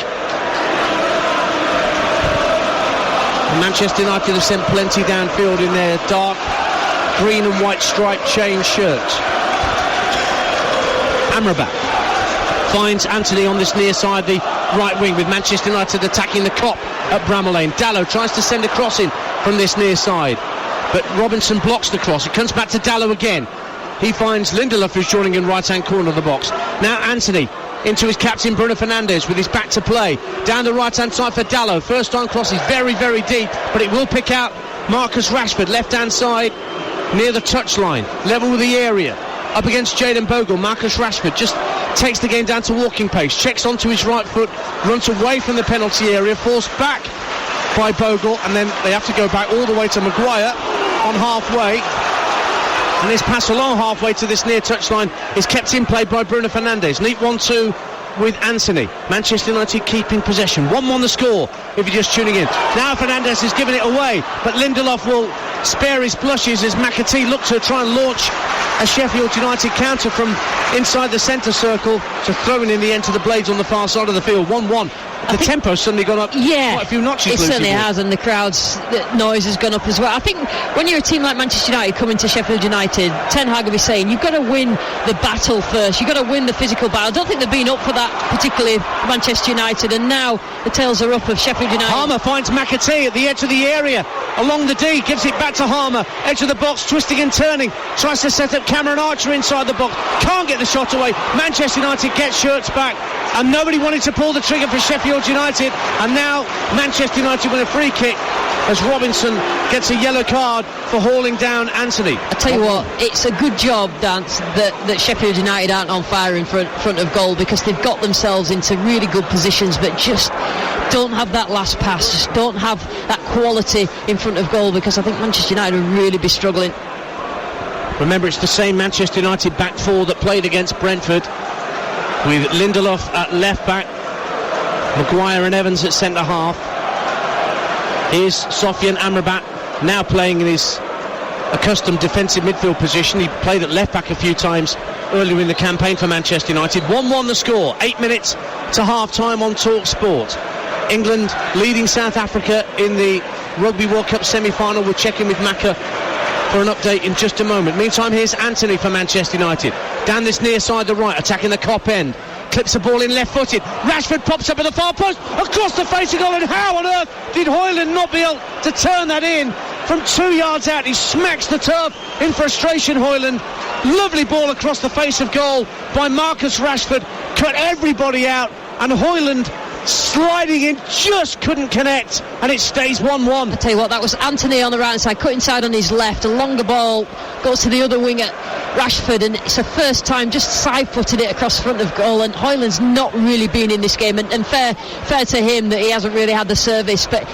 S1: And Manchester United have sent plenty downfield in their dark green and white striped chain shirts. Amrabat finds Anthony on this near side, the right wing, with Manchester United attacking the Kop at Bramall Lane. Dalot tries to send a cross in from this near side, but Robinson blocks the cross. It comes back to Dalot again. He finds Lindelof, who's joining in right-hand corner of the box. Now Anthony into his captain Bruno Fernandes with his back to play. Down the right-hand side for Dalot. First time cross is very, very deep, but it will pick out Marcus Rashford, left-hand side near the touchline, level with the area. Up against Jayden Bogle, Marcus Rashford just takes the game down to walking pace, checks onto his right foot, runs away from the penalty area, forced back by Bogle, and then they have to go back all the way to Maguire on halfway. And this pass along halfway to this near touchline is kept in play by Bruno Fernandes. Neat 1-2 with Anthony. Manchester United keeping possession. 1-1 the score if you're just tuning in. Now Fernandes has given it away, but Lindelof will spare his blushes as McAtee looks to try and launch a Sheffield United counter from inside the centre circle to throw in the end to the blades on the far side of the field. 1-1. The tempo's suddenly gone up quite a few notches.
S2: It certainly has, and the crowd's noise has gone up as well. I think when you're a team like Manchester United coming to Sheffield United, Ten Hag will be saying you've got to win the battle first, you've got to win the physical battle. I don't think they've been up for that, particularly Manchester United, and now the tails are up of Sheffield United.
S1: Harmer finds McAtee at the edge of the area along the D, gives it back to Harmer, edge of the box, twisting and turning, tries to set up Cameron Archer inside the box, can't get the shot away. Manchester United gets shirts back, and nobody wanted to pull the trigger for Sheffield United, and now Manchester United win a free kick as Robinson gets a yellow card for hauling down Anthony.
S2: I tell you what, it's a good job, Dance, that Sheffield United aren't on fire in front of goal, because they've got themselves into really good positions but just don't have that last pass, just don't have that quality in front of goal, because I think Manchester United will really be struggling.
S1: Remember, it's the same Manchester United back four that played against Brentford, with Lindelof at left back, Maguire and Evans at centre half. Here's Sofian Amrabat now playing in his accustomed defensive midfield position. He played at left back a few times earlier in the campaign for Manchester United. 1-1 the score, 8 minutes to half time on TalkSport. England leading South Africa in the Rugby World Cup semi-final. We'll check in with Macca for an update in just a moment. Meantime, here's Anthony for Manchester United. Down this near side, the right, attacking the Kop end. Clips the ball in left-footed. Rashford pops up at the far post, across the face of goal, and how on earth did Højlund not be able to turn that in from 2 yards out? He smacks the turf in frustration, Højlund. Lovely ball across the face of goal by Marcus Rashford. Cut everybody out, and Højlund sliding in, just couldn't connect, and it stays 1-1.
S2: I tell you what, that was Anthony on the right side, cut inside on his left, a longer ball goes to the other wing at Rashford, and it's the first time just side-footed it across the front of goal, and Højlund's not really been in this game, and fair to him that he hasn't really had the service, but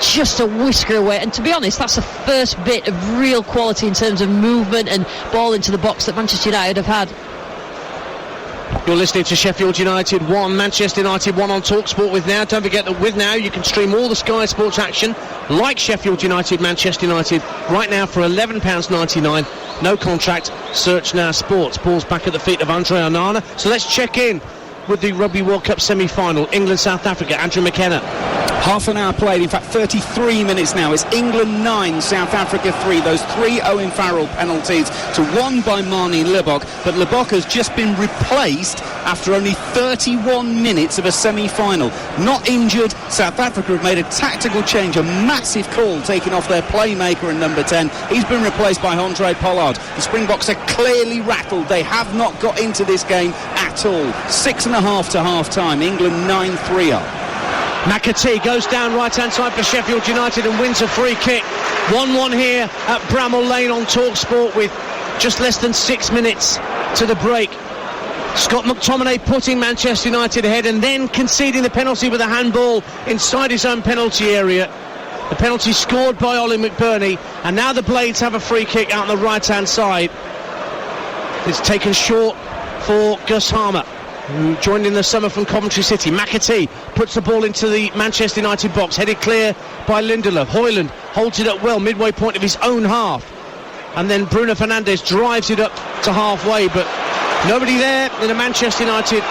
S2: just a whisker away. And to be honest, that's the first bit of real quality in terms of movement and ball into the box that Manchester United have had.
S1: You're listening to Sheffield United 1, Manchester United 1 on TalkSport with Now. Don't forget that with Now you can stream all the Sky Sports action like Sheffield United, Manchester United right now for £11.99. No contract. Search Now Sports. Ball's back at the feet of Andre Onana. So let's check in with the Rugby World Cup semi-final. England-South Africa. Andrew McKenna.
S3: Half an hour played, in fact 33 minutes now. It's England 9, South Africa 3. Those 3 Owen Farrell penalties to 1 by Marnie Libbok, but Libbok has just been replaced after only 31 minutes of a semi-final. Not injured, South Africa have made a tactical change, a massive call taken off their playmaker in number 10. He's been replaced by Andre Pollard. The Springboks are clearly rattled. They have not got into this game at all. 6.5 to half-time. England 9-3 up.
S1: McAtee goes down right-hand side for Sheffield United and wins a free kick. 1-1 here at Bramall Lane on TalkSport with just less than 6 minutes to the break. Scott McTominay putting Manchester United ahead and then conceding the penalty with a handball inside his own penalty area. The penalty scored by Ollie McBurney, and now the Blades have a free kick out on the right-hand side. It's taken short for Gus Harmer, who joined in the summer from Coventry City. McAtee puts the ball into the Manchester United box, headed clear by Lindelof. Højlund holds it up well, midway point of his own half. And then Bruno Fernandes drives it up to halfway, but nobody there in a Manchester United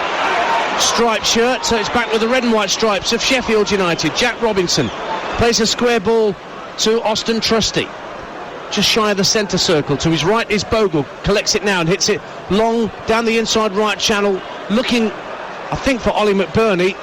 S1: striped shirt, so it's back with the red and white stripes of Sheffield United. Jack Robinson plays a square ball to Austin Trusty, just shy of the centre circle. To his right is Bogle, collects it now and hits it long down the inside right channel, looking, I think, for Ollie McBurney,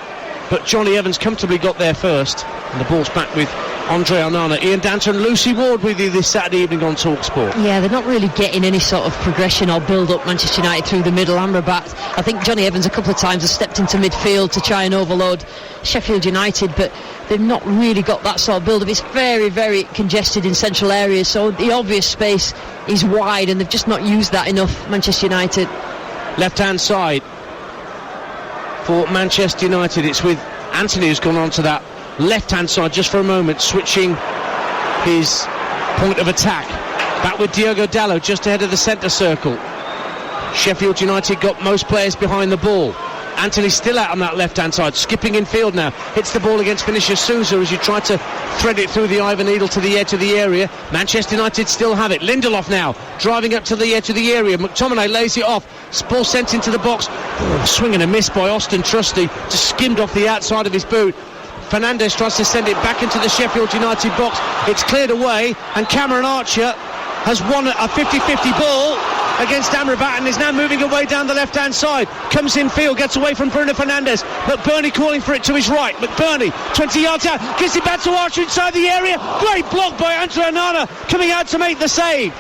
S1: but Johnny Evans comfortably got there first, and the ball's back with Andre Onana. Ian Danton, Lucy Ward with you this Saturday evening on TalkSport.
S2: Yeah, they're not really getting any sort of progression or build-up, Manchester United, through the middle. Amrabat, I think Johnny Evans a couple of times has stepped into midfield to try and overload Sheffield United, but they've not really got that sort of build-up. It's very, very congested in central areas, so the obvious space is wide, and they've just not used that enough, Manchester United.
S1: Left-hand side for Manchester United, it's with Anthony who's gone on to that left-hand side just for a moment, switching his point of attack. Back with Diogo Dalot just ahead of the centre circle. Sheffield United got most players behind the ball. Anthony still out on that left-hand side, skipping in field now. Hits the ball against Vinicius Souza as you try to thread it through the Ivan Needle to the edge of the area. Manchester United still have it. Lindelof now driving up to the edge of the area. McTominay lays it off. Ball sent into the box. Swing and a miss by Austin Trusty. Just skimmed off the outside of his boot. Fernandes tries to send it back into the Sheffield United box. It's cleared away, and Cameron Archer has won a 50-50 ball against Amrabat and is now moving away down the left-hand side. Comes in field, gets away from Bruno Fernandes. McBurney calling for it to his right. McBurney, 20 yards out, gives it back to Archer inside the area. Great block by Andre Onana, coming out to make the save.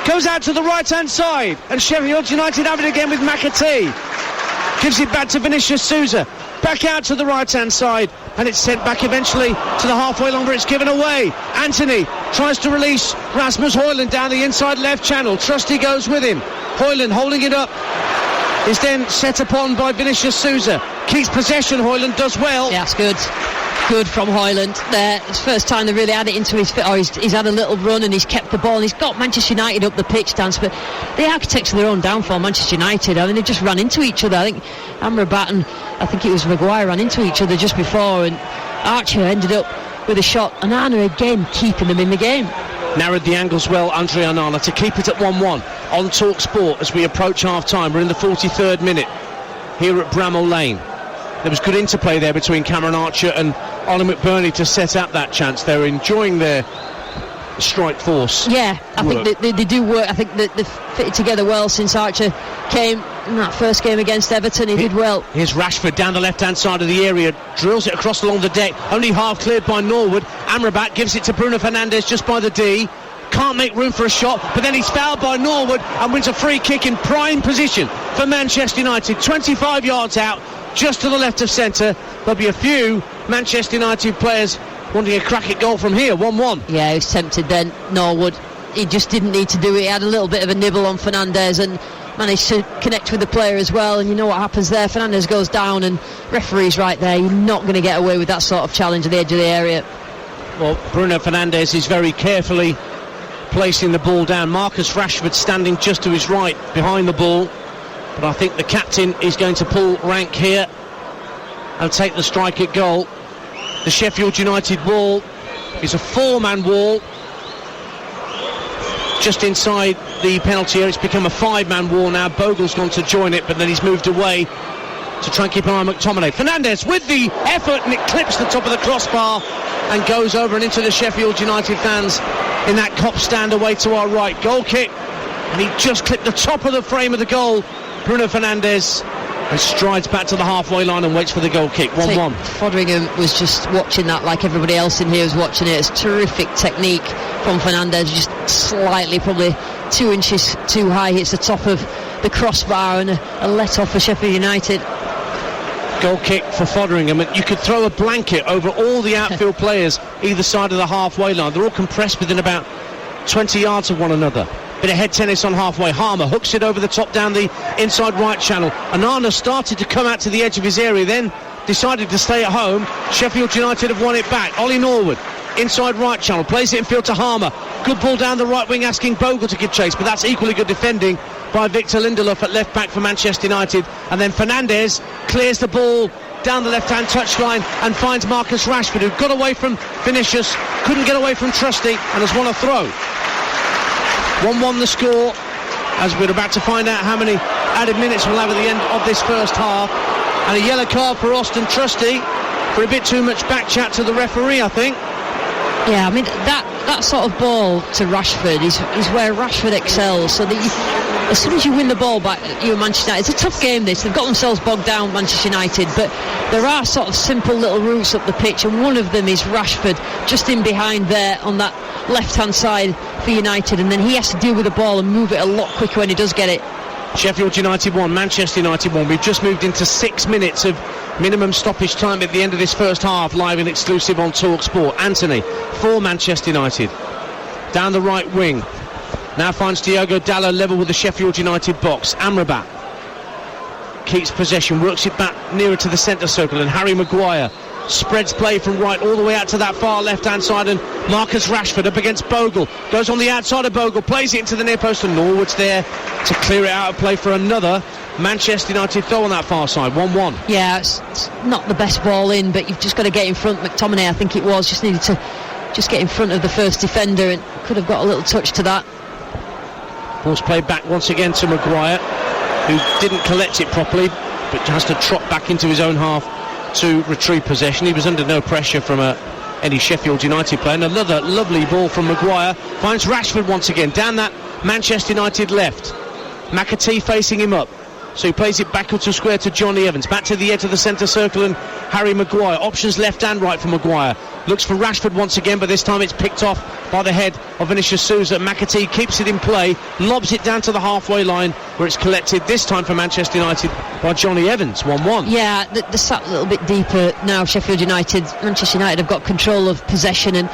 S1: Goes out to the right-hand side, and Sheffield United have it again with McAtee. Gives it back to Vinicius Souza. Back out to the right-hand side, and it's sent back eventually to the halfway line where it's given away. Anthony tries to release Rasmus Højlund down the inside left channel. Trusty goes with him. Højlund holding it up is then set upon by Vinicius Souza. Keeps possession, Højlund does well.
S2: Yeah, that's good. Good from Højlund there. It's the first time they really had it into his fit. He's had a little run and he's kept the ball and he's got Manchester United up the pitch, dance. But the architects of their own downfall, Manchester United, I mean, they just ran into each other. I think Amrabat and I think it was Maguire ran into each other just before, and Archer ended up with a shot, and Arna again keeping them in the game.
S1: Narrowed the angles well, Andre Onana, to keep it at 1-1 on TalkSport as we approach half-time. We're in the 43rd minute here at Bramall Lane. There was good interplay there between Cameron Archer and Ollie McBurney to set up that chance. They're enjoying their strike force.
S2: Yeah, I think they do work. I think that they've fitted together well since Archer came in that first game against Everton. He did well.
S1: Here's Rashford down the left-hand side of the area, drills it across along the deck, only half cleared by Norwood. Amrabat gives it to Bruno Fernandes just by the D. Can't make room for a shot, but then he's fouled by Norwood and wins a free kick in prime position for Manchester United. 25 yards out, just to the left of centre. There'll be a few Manchester United players wanting a crack at goal from here. 1-1.
S2: Yeah, he was tempted then, Norwood. He just didn't need to do it. He had a little bit of a nibble on Fernandes and managed to connect with the player as well, and you know what happens there. Fernandes goes down and referee's right there. You're not going to get away with that sort of challenge at the edge of the area.
S1: Well, Bruno Fernandes is very carefully placing the ball down. Marcus Rashford standing just to his right behind the ball, but I think the captain is going to pull rank here and take the strike at goal. The Sheffield United wall is a 4-man wall just inside the penalty area. It's become a 5-man wall now. Bogle's gone to join it, but then he's moved away to try and keep an eye on McTominay. Fernandes with the effort, and it clips the top of the crossbar and goes over and into the Sheffield United fans in that Kop stand away to our right. Goal kick, and he just clipped the top of the frame of the goal. Bruno Fernandes, and strides back to the halfway line and waits for the goal kick. 1-1.
S2: Foderingham was just watching that like everybody else in here was watching it. It's terrific technique from Fernandes, just slightly, probably 2 inches too high, hits the top of the crossbar, and a let off for Sheffield United.
S1: Goal kick for Fotheringham. You could throw a blanket over all the outfield players either side of the halfway line. They're all compressed within about 20 yards of one another. Bit of head tennis on halfway. Harmer hooks it over the top down the inside right channel. Anana started to come out to the edge of his area, then decided to stay at home. Sheffield United have won it back. Ollie Norwood, inside right channel, plays it in field to Harmer. Good ball down the right wing, asking Bogle to give chase, but that's equally good defending by Victor Lindelof at left back for Manchester United. And then Fernandes clears the ball down the left-hand touchline and finds Marcus Rashford, who got away from Vinicius, couldn't get away from Trusty, and has won a throw. 1-1 the score, as we're about to find out how many added minutes we'll have at the end of this first half. And a yellow card for Austin Trusty for a bit too much back chat to the referee, I think.
S2: Yeah, I mean, that sort of ball to Rashford is where Rashford excels. So that as soon as you win the ball back, you're Manchester United. It's a tough game, this. They've got themselves bogged down, Manchester United, but there are sort of simple little routes up the pitch, and one of them is Rashford just in behind there on that left-hand side for United, and then he has to deal with the ball and move it a lot quicker when he does get it.
S1: Sheffield United 1, Manchester United 1. We've just moved into 6 minutes of minimum stoppage time at the end of this first half, live and exclusive on TalkSport. Anthony for Manchester United. Down the right wing. Now finds Diogo Dalot level with the Sheffield United box. Amrabat keeps possession, works it back nearer to the centre circle, and Harry Maguire spreads play from right all the way out to that far left-hand side, and Marcus Rashford up against Bogle, goes on the outside of Bogle, plays it into the near post, and Norwood's there to clear it out of play for another Manchester United throw on that far side. 1-1.
S2: Yeah, it's not the best ball in, but you've just got to get in front. McTominay, I think it was, just needed to just get in front of the first defender, and could have got a little touch to that.
S1: Ball's played back once again to Maguire, who didn't collect it properly, but has to trot back into his own half to retrieve possession. He was under no pressure from any Sheffield United player. And another lovely ball from Maguire. Finds Rashford once again down that Manchester United left. McAtee facing him up, so he plays it back to square to Johnny Evans, back to the edge of the centre circle, and Harry Maguire. Options left and right for Maguire. Looks for Rashford once again, but this time it's picked off by the head of Vinicius Souza. McAtee keeps it in play, lobs it down to the halfway line, where it's collected this time for Manchester United by Johnny Evans. 1-1.
S2: Yeah, they're sat a little bit deeper now, Sheffield United. Manchester United have got control of possession, and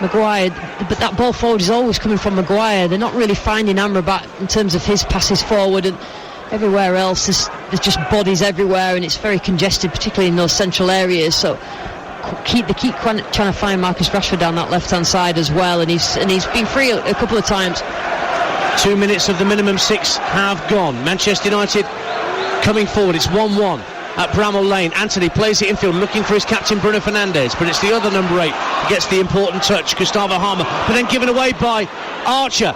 S2: Maguire, but that ball forward is always coming from Maguire. They're not really finding Amrabat in terms of his passes forward, and everywhere else there's just bodies everywhere, and it's very congested, particularly in those central areas. So they keep trying to find Marcus Rashford down that left hand side as well, and he's been free a couple of times.
S1: 2 minutes of the minimum 6 have gone. Manchester United coming forward. It's 1-1 at Bramall Lane. Anthony plays it infield, looking for his captain Bruno Fernandes, but it's the other number 8 who gets the important touch, Gustavo Harmer, but then given away by Archer.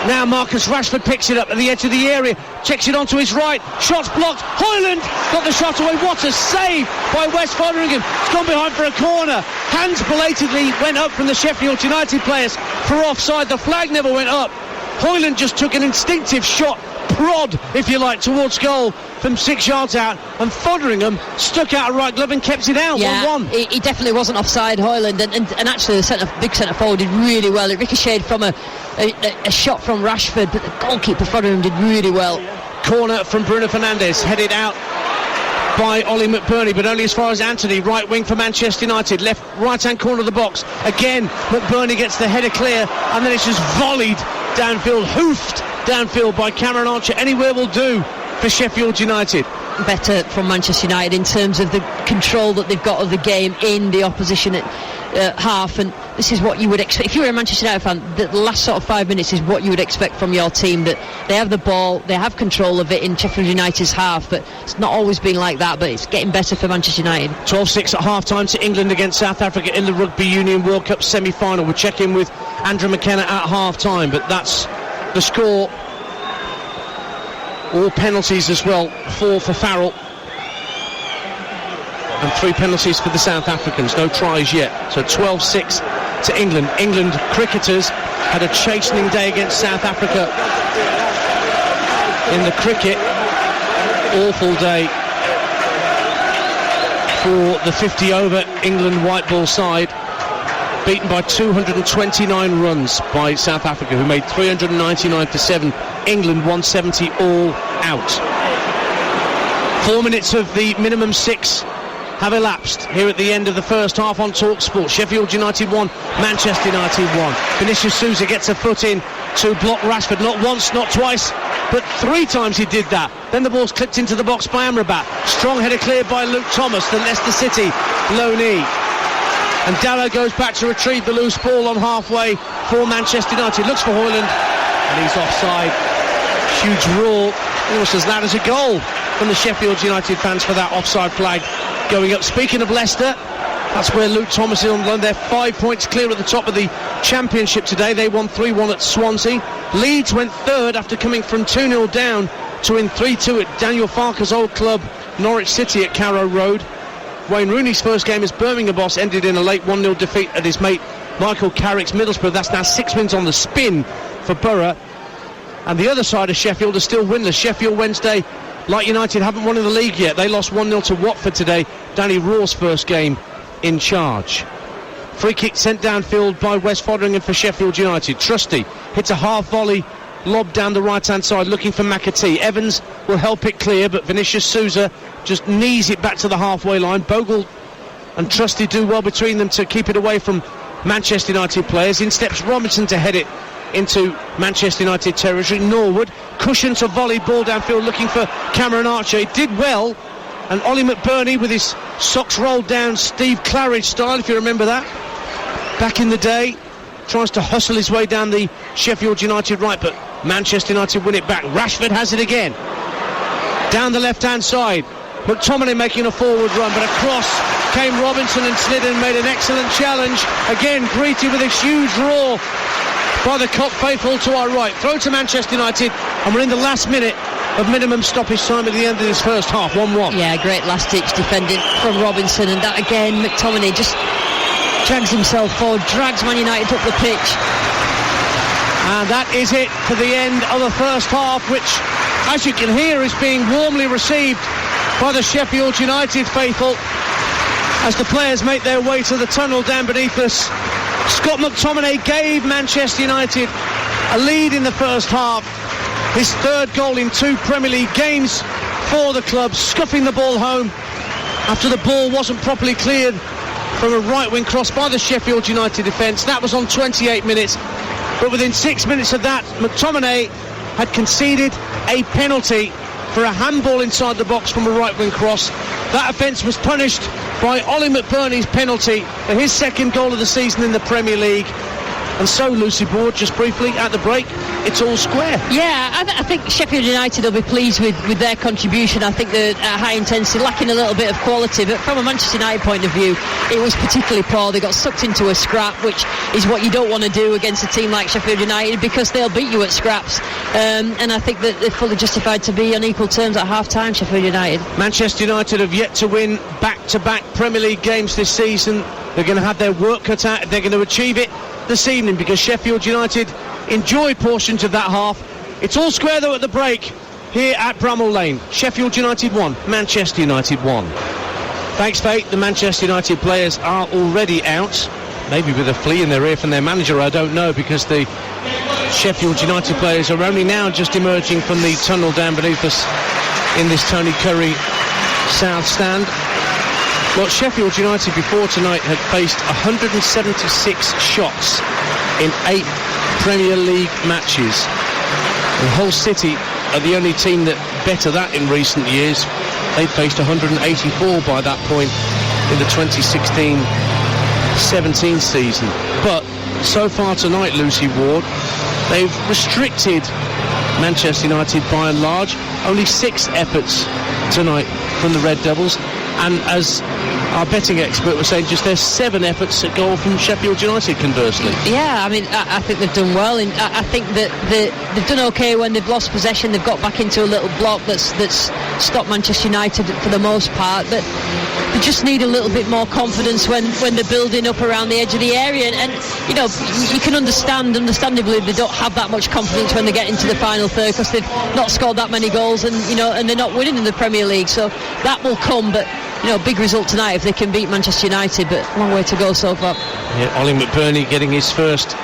S1: Now Marcus Rashford picks it up at the edge of the area, checks it onto his right, shots blocked. Højlund got the shot away. What a save by Wes Fotheringham. It's gone behind for a corner. Hands belatedly went up from the Sheffield United players for offside. The flag never went up. Højlund just took an instinctive shot, prod if you like, towards goal from 6 yards out, and Fotheringham stuck out a right glove and kept it out. 1-1.
S2: He definitely wasn't offside, Højlund, and actually the big centre forward did really well. It ricocheted from a shot from Rashford, but the goalkeeper Fotheringham did really well.
S1: Corner from Bruno Fernandes, headed out by Ollie McBurney, but only as far as Anthony, right wing for Manchester United, right hand corner of the box. Again McBurney gets the header clear, and then it's just volleyed downfield, hoofed downfield by Cameron Archer. Anywhere will do for Sheffield United.
S2: Better from Manchester United in terms of the control that they've got of the game in the opposition at half, and this is what you would expect if you were a Manchester United fan. The last sort of 5 minutes is what you would expect from your team, that they have the ball, they have control of it in Sheffield United's half, but it's not always been like that, but it's getting better for Manchester United. 12-6 at half time to England against South Africa in the Rugby Union World Cup semi-final. We'll check in with Andrew McKenna at half time, but that's the score. All penalties as well, 4 for Farrell and 3 penalties for the South Africans. No tries yet. So 12-6 to England. England cricketers had a chastening day against South Africa in the cricket. Awful day for the 50 over England white ball side, beaten by 229 runs by South Africa, who made 399 for 7. England 170 all out.
S1: 4 minutes of the minimum 6 have elapsed here at the end of the first half on TalkSport. Sheffield United 1, Manchester United 1. Vinicius Souza gets a foot in to block Rashford, not once, not twice, but 3 times he did that. Then the ball's clipped into the box by Amrabat. Strong header cleared by Luke Thomas, the Leicester City loanee. And Dalot goes back to retrieve the loose ball on halfway for Manchester United. Looks for Højlund, and he's offside. Huge roar, almost as loud as a goal from the Sheffield United fans for that offside flag going up. Speaking of Leicester, that's where Luke Thomas is on loan. They're 5 points clear at the top of the Championship today. They won 3-1 at Swansea. Leeds went third after coming from 2-0 down to win 3-2 at Daniel Farke's old club, Norwich City at Carrow Road. Wayne Rooney's first game as Birmingham boss ended in a late 1-0 defeat at his mate Michael Carrick's Middlesbrough. That's now 6 wins on the spin for Borough. And the other side of Sheffield are still winless. Sheffield Wednesday, like United, haven't won in the league yet. They lost 1-0 to Watford today. Danny Raw's first game in charge. Free kick sent downfield by Wes Foderingham for Sheffield United. Trusty hits a half volley lob down the right hand side looking for McAtee. Evans will help it clear, but Vinicius Souza just knees it back to the halfway line. Bogle and Trusty do well between them to keep it away from Manchester United players. In steps Robinson to head it into Manchester United territory. Norwood cushion to volley ball downfield looking for Cameron Archer. He did well, and Ollie McBurney with his socks rolled down Steve Claridge style, if you remember that back in the day, tries to hustle his way down the Sheffield United right, but Manchester United win it back. Rashford has it again down the left hand side. McTominay making a forward run, but across came Robinson and slid and made an excellent challenge, again greeted with a huge roar by the Kop faithful to our right. Throw to Manchester United, and we're in the last minute of minimum stoppage time at the end of this first half. 1-1.
S2: Yeah, great last-ditch defending from Robinson, and that again, McTominay just drags himself forward, drags Man United up the pitch.
S1: And that is it for the end of the first half, which, as you can hear, is being warmly received by the Sheffield United faithful as the players make their way to the tunnel down beneath us. Scott McTominay gave Manchester United a lead in the first half, his third goal in 2 Premier League games for the club, scuffing the ball home after the ball wasn't properly cleared from a right wing cross by the Sheffield United defence. That was on 28 minutes, but within 6 minutes of that, McTominay had conceded a penalty for a handball inside the box from a right wing cross. That offence was punished by Ollie McBurney's penalty for his second goal of the season in the Premier League. And so, Lucy Board, just briefly at the break, it's all square.
S2: Yeah, I think Sheffield United will be pleased with their contribution. I think they're at high intensity, lacking a little bit of quality, but from a Manchester United point of view, it was particularly poor. They got sucked into a scrap, which is what you don't want to do against a team like Sheffield United, because they'll beat you at scraps. And I think that they're fully justified to be on equal terms at half-time, Sheffield United.
S1: Manchester United have yet to win back-to-back Premier League games this season. They're going to have their work cut out. They're going to achieve it this evening, because Sheffield United enjoy portions of that half. It's all square though at the break here at Bramall Lane. Sheffield United 1, Manchester United 1. Thanks, Fate. The Manchester United players are already out, maybe with a flea in their ear from their manager, I don't know, because the Sheffield United players are only now just emerging from the tunnel down beneath us in this Tony Curry South Stand. Well, Sheffield United before tonight had faced 176 shots in 8 Premier League matches. And Hull City are the only team that better that in recent years. They faced 184 by that point in the 2016-17 season. But so far tonight, Lucy Ward, they've restricted Manchester United by and large. Only 6 efforts tonight from the Red Devils. And as our betting expert was saying, just there's 7 efforts at goal from Sheffield United, conversely.
S2: Yeah, I mean, I think they've done well. And I think that they've done okay when they've lost possession. They've got back into a little block that's stopped Manchester United for the most part. But they just need a little bit more confidence when they're building up around the edge of the area. And you know, you can understandably, they don't have that much confidence when they get into the final third, because they've not scored that many goals, and and they're not winning in the Premier League. So that will come, but big result tonight if they can beat Manchester United, but a long way to go so far.
S1: Yeah, Ollie McBurney getting his first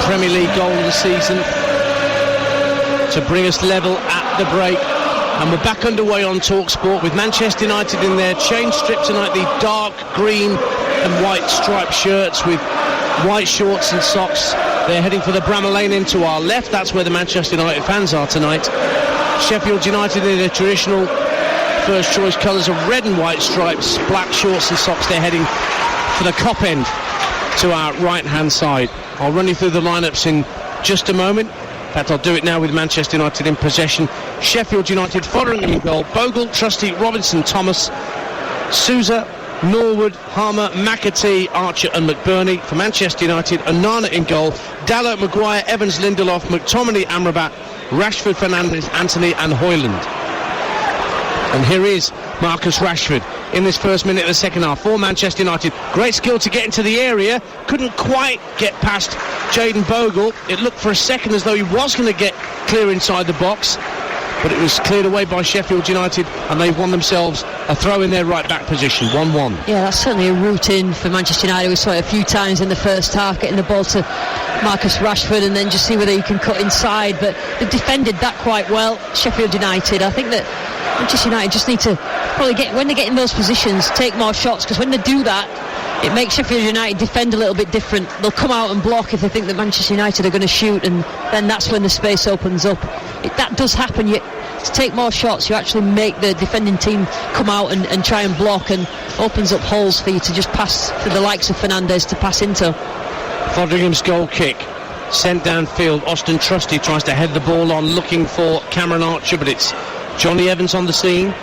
S1: Premier League goal of the season to bring us level at the break. And we're back underway on TalkSport with Manchester United in their change strip tonight, the dark green and white striped shirts with white shorts and socks. They're heading for the Bramall Lane Inn to our left. That's where the Manchester United fans are tonight. Sheffield United in their traditional first choice colours of red and white stripes, black shorts and socks. They're heading for the Kop end to our right hand side. I'll run you through the lineups in just a moment. In fact, I'll do it now with Manchester United in possession. Sheffield United following in goal: Bogle, Trusty, Robinson, Thomas, Sousa, Norwood, Harmer, McAtee, Archer and McBurney. For Manchester United, Onana in goal, Dalot, Maguire, Evans, Lindelof, McTominay, Amrabat, Rashford, Fernandes, Anthony and Højlund. And here is Marcus Rashford in this first minute of the second half for Manchester United. Great skill to get into the area, couldn't quite get past Jayden Bogle. It looked for a second as though he was going to get clear inside the box, but it was cleared away by Sheffield United, and they've won themselves a throw in their right back position, 1-1.
S2: Yeah, that's certainly a route in for Manchester United. We saw it a few times in the first half, getting the ball to Marcus Rashford and then just see whether he can cut inside, but they've defended that quite well, Sheffield United. I think that Manchester United just need to probably when they get in those positions, take more shots, because when they do that, it makes Sheffield United defend a little bit different. They'll come out and block if they think that Manchester United are going to shoot, and then that's when the space opens up. That does happen. To take more shots, you actually make the defending team come out and try and block, and opens up holes for you to just pass, for the likes of Fernandes to pass into.
S1: Fodringham's goal kick sent downfield. Austin Trusty tries to head the ball on, looking for Cameron Archer, but it's Johnny Evans on the scene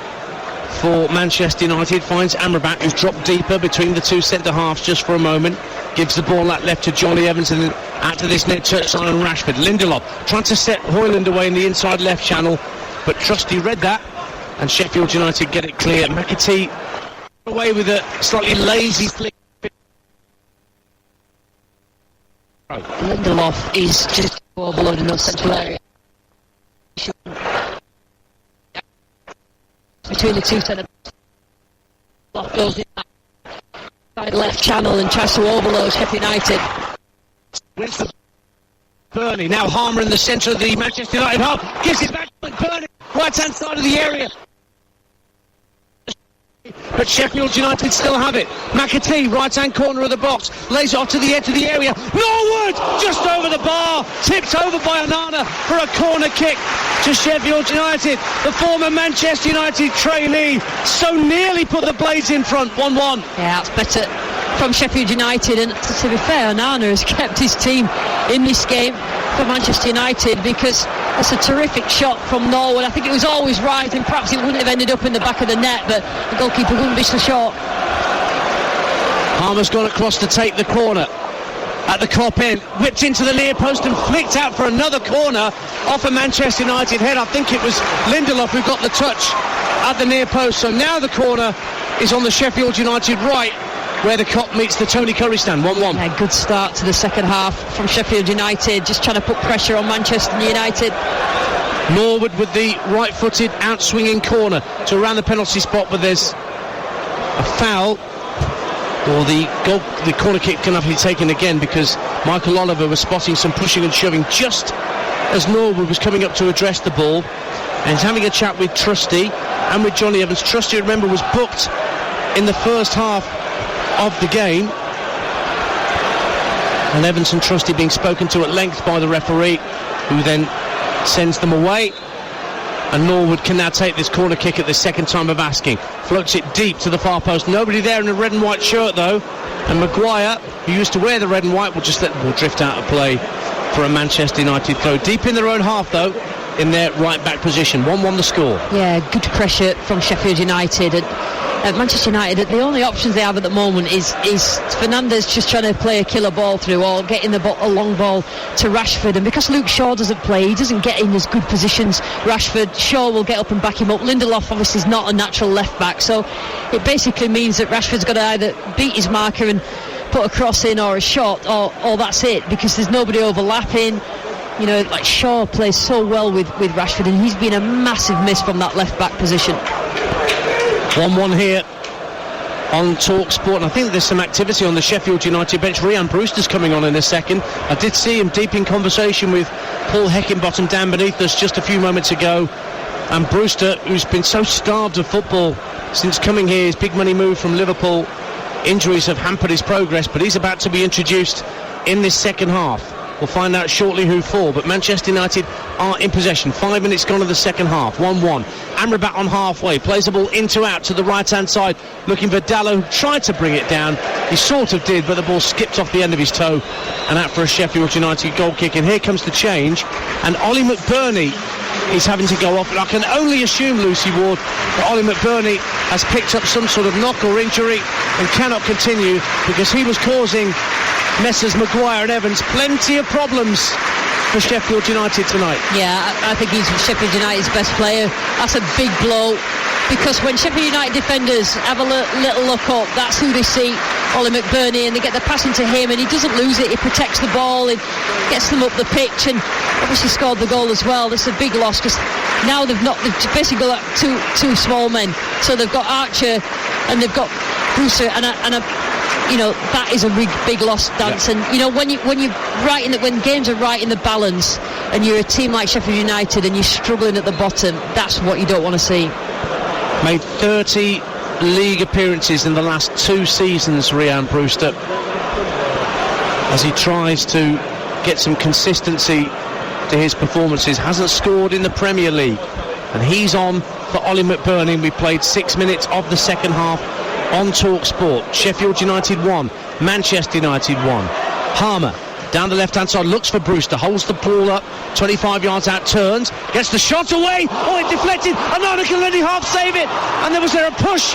S1: for Manchester United. Finds Amrabat, who's dropped deeper between the two centre-halves just for a moment. Gives the ball out left to Johnny Evans, and then out to this net touchline on Rashford. Lindelof trying to set Højlund away in the inside left channel, but Trusty read that, and Sheffield United get it clear. McAtee away with a slightly lazy flick.
S2: Lindelof is just overloading those central area. Between the two centre, goes in that left channel and tries to overload Sheffield United.
S1: Winston Burnley, now Harmer in the centre of the Manchester United half, gives it back to Burnley, right hand side of the area. But Sheffield United still have it. McAtee, right-hand corner of the box, lays it off to the edge of the area. Norwood, just over the bar, tipped over by Onana for a corner kick to Sheffield United. The former Manchester United trainee so nearly put the Blades in front, 1-1.
S2: Yeah, that's better from Sheffield United, and to be fair, Onana has kept his team in this game for Manchester United, because that's a terrific shot from Norwood. I think it was always right, and perhaps it wouldn't have ended up in the back of the net, but the goalkeeper wouldn't be so short.
S1: Harmer's gone across to take the corner at the Kop end, whipped into the near post and flicked out for another corner off a Manchester United head. I think it was Lindelof who got the touch at the near post, so now the corner is on the Sheffield United right, where the Kop meets the Tony Curry stand, 1-1.
S2: Yeah, good start to the second half from Sheffield United, just trying to put pressure on Manchester United.
S1: Norwood with the right-footed out-swinging corner to around the penalty spot, but there's a foul, or the corner kick can have to be taken again, because Michael Oliver was spotting some pushing and shoving just as Norwood was coming up to address the ball, and he's having a chat with Trusty and with Johnny Evans. Trusty, remember, was booked in the first half of the game, and Evans and Trusty being spoken to at length by the referee, who then sends them away, and Norwood can now take this corner kick at the second time of asking. Floats it deep to the far post. Nobody there in a red and white shirt though, and Maguire, who used to wear the red and white, will just let the ball drift out of play for a Manchester United throw. Deep in their own half though, in their right back position. 1-1 the score.
S2: Yeah, good pressure from Sheffield United. And Manchester United, the only options they have at the moment is Fernandes just trying to play a killer ball through, or getting a long ball to Rashford. And because Luke Shaw doesn't play, he doesn't get in as good positions. Shaw will get up and back him up. Lindelof obviously is not a natural left back, so it basically means that Rashford's got to either beat his marker and put a cross in, or a shot, or that's it, because there's nobody overlapping. You know, like Shaw plays so well with Rashford, and he's been a massive miss from that left back position.
S1: 1-1 here on TalkSport, and I think there's some activity on the Sheffield United bench. Ryan Brewster's coming on in a second. I did see him deep in conversation with Paul Heckingbottom down beneath us just a few moments ago And Brewster, who's been so starved of football since coming here, his big money move from Liverpool, injuries have hampered his progress, but he's about to be introduced in this second half. We'll find out shortly who for, but Manchester United are in possession. 5 minutes gone of the second half. 1-1. Amrabat on halfway, plays the ball into out to the right-hand side, looking for Dallo, who tried to bring it down. He sort of did, but the ball skipped off the end of his toe and out for a Sheffield United goal kick. And here comes the change, and Ollie McBurney is having to go off. And I can only assume, Lucy Ward, that Ollie McBurney has picked up some sort of knock or injury and cannot continue, because he was causing Messrs Maguire and Evans plenty of problems for Sheffield United tonight.
S2: Yeah, I think he's Sheffield United's best player. That's a big blow, because when Sheffield United defenders have a little look up, that's who they see, Ollie McBurney, and they get the pass into him, and he doesn't lose it. He protects the ball, he gets them up the pitch, and obviously scored the goal as well. That's a big loss, because now they've basically got two small men. So they've got Archer and they've got Brewster, and that is a big loss, Dance. Yeah. And when games are right in the balance, and you're a team like Sheffield United and you're struggling at the bottom, that's what you don't want to see.
S1: Made 30 league appearances in the last 2 seasons, Rhian Brewster, as he tries to get some consistency to his performances. Hasn't scored in the Premier League, and he's on for Ollie McBurney. We played 6 minutes of the second half on TalkSport. Sheffield United 1, Manchester United 1. Harmer down the left hand side, looks for Brewster, holds the ball up 25 yards out, turns, gets the shot away. It deflected. Anana can only half save it, and was there a push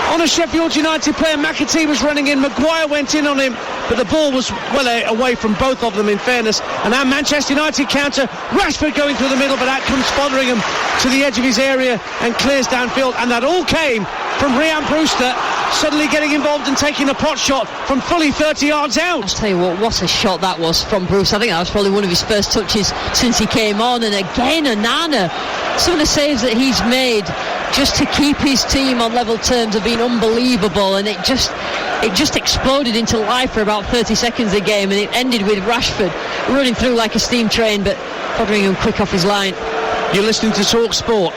S1: on a Sheffield United player? McAtee was running in, Maguire went in on him, but the ball was well away from both of them, in fairness. And now Manchester United counter, Rashford going through the middle, but out comes Fotheringham to the edge of his area and clears downfield, and that all came from Rhian Brewster suddenly getting involved and taking a pot shot from fully 30 yards out.
S2: I'll tell you what a shot that was from Bruce. I think that was probably one of his first touches since he came on. And again, Anana, some of the saves that he's made just to keep his team on level terms have been unbelievable, and it just exploded into life for about 30 seconds a game, and it ended with Rashford running through like a steam train, but Fotheringham quick off his line.
S1: You're listening to TalkSport,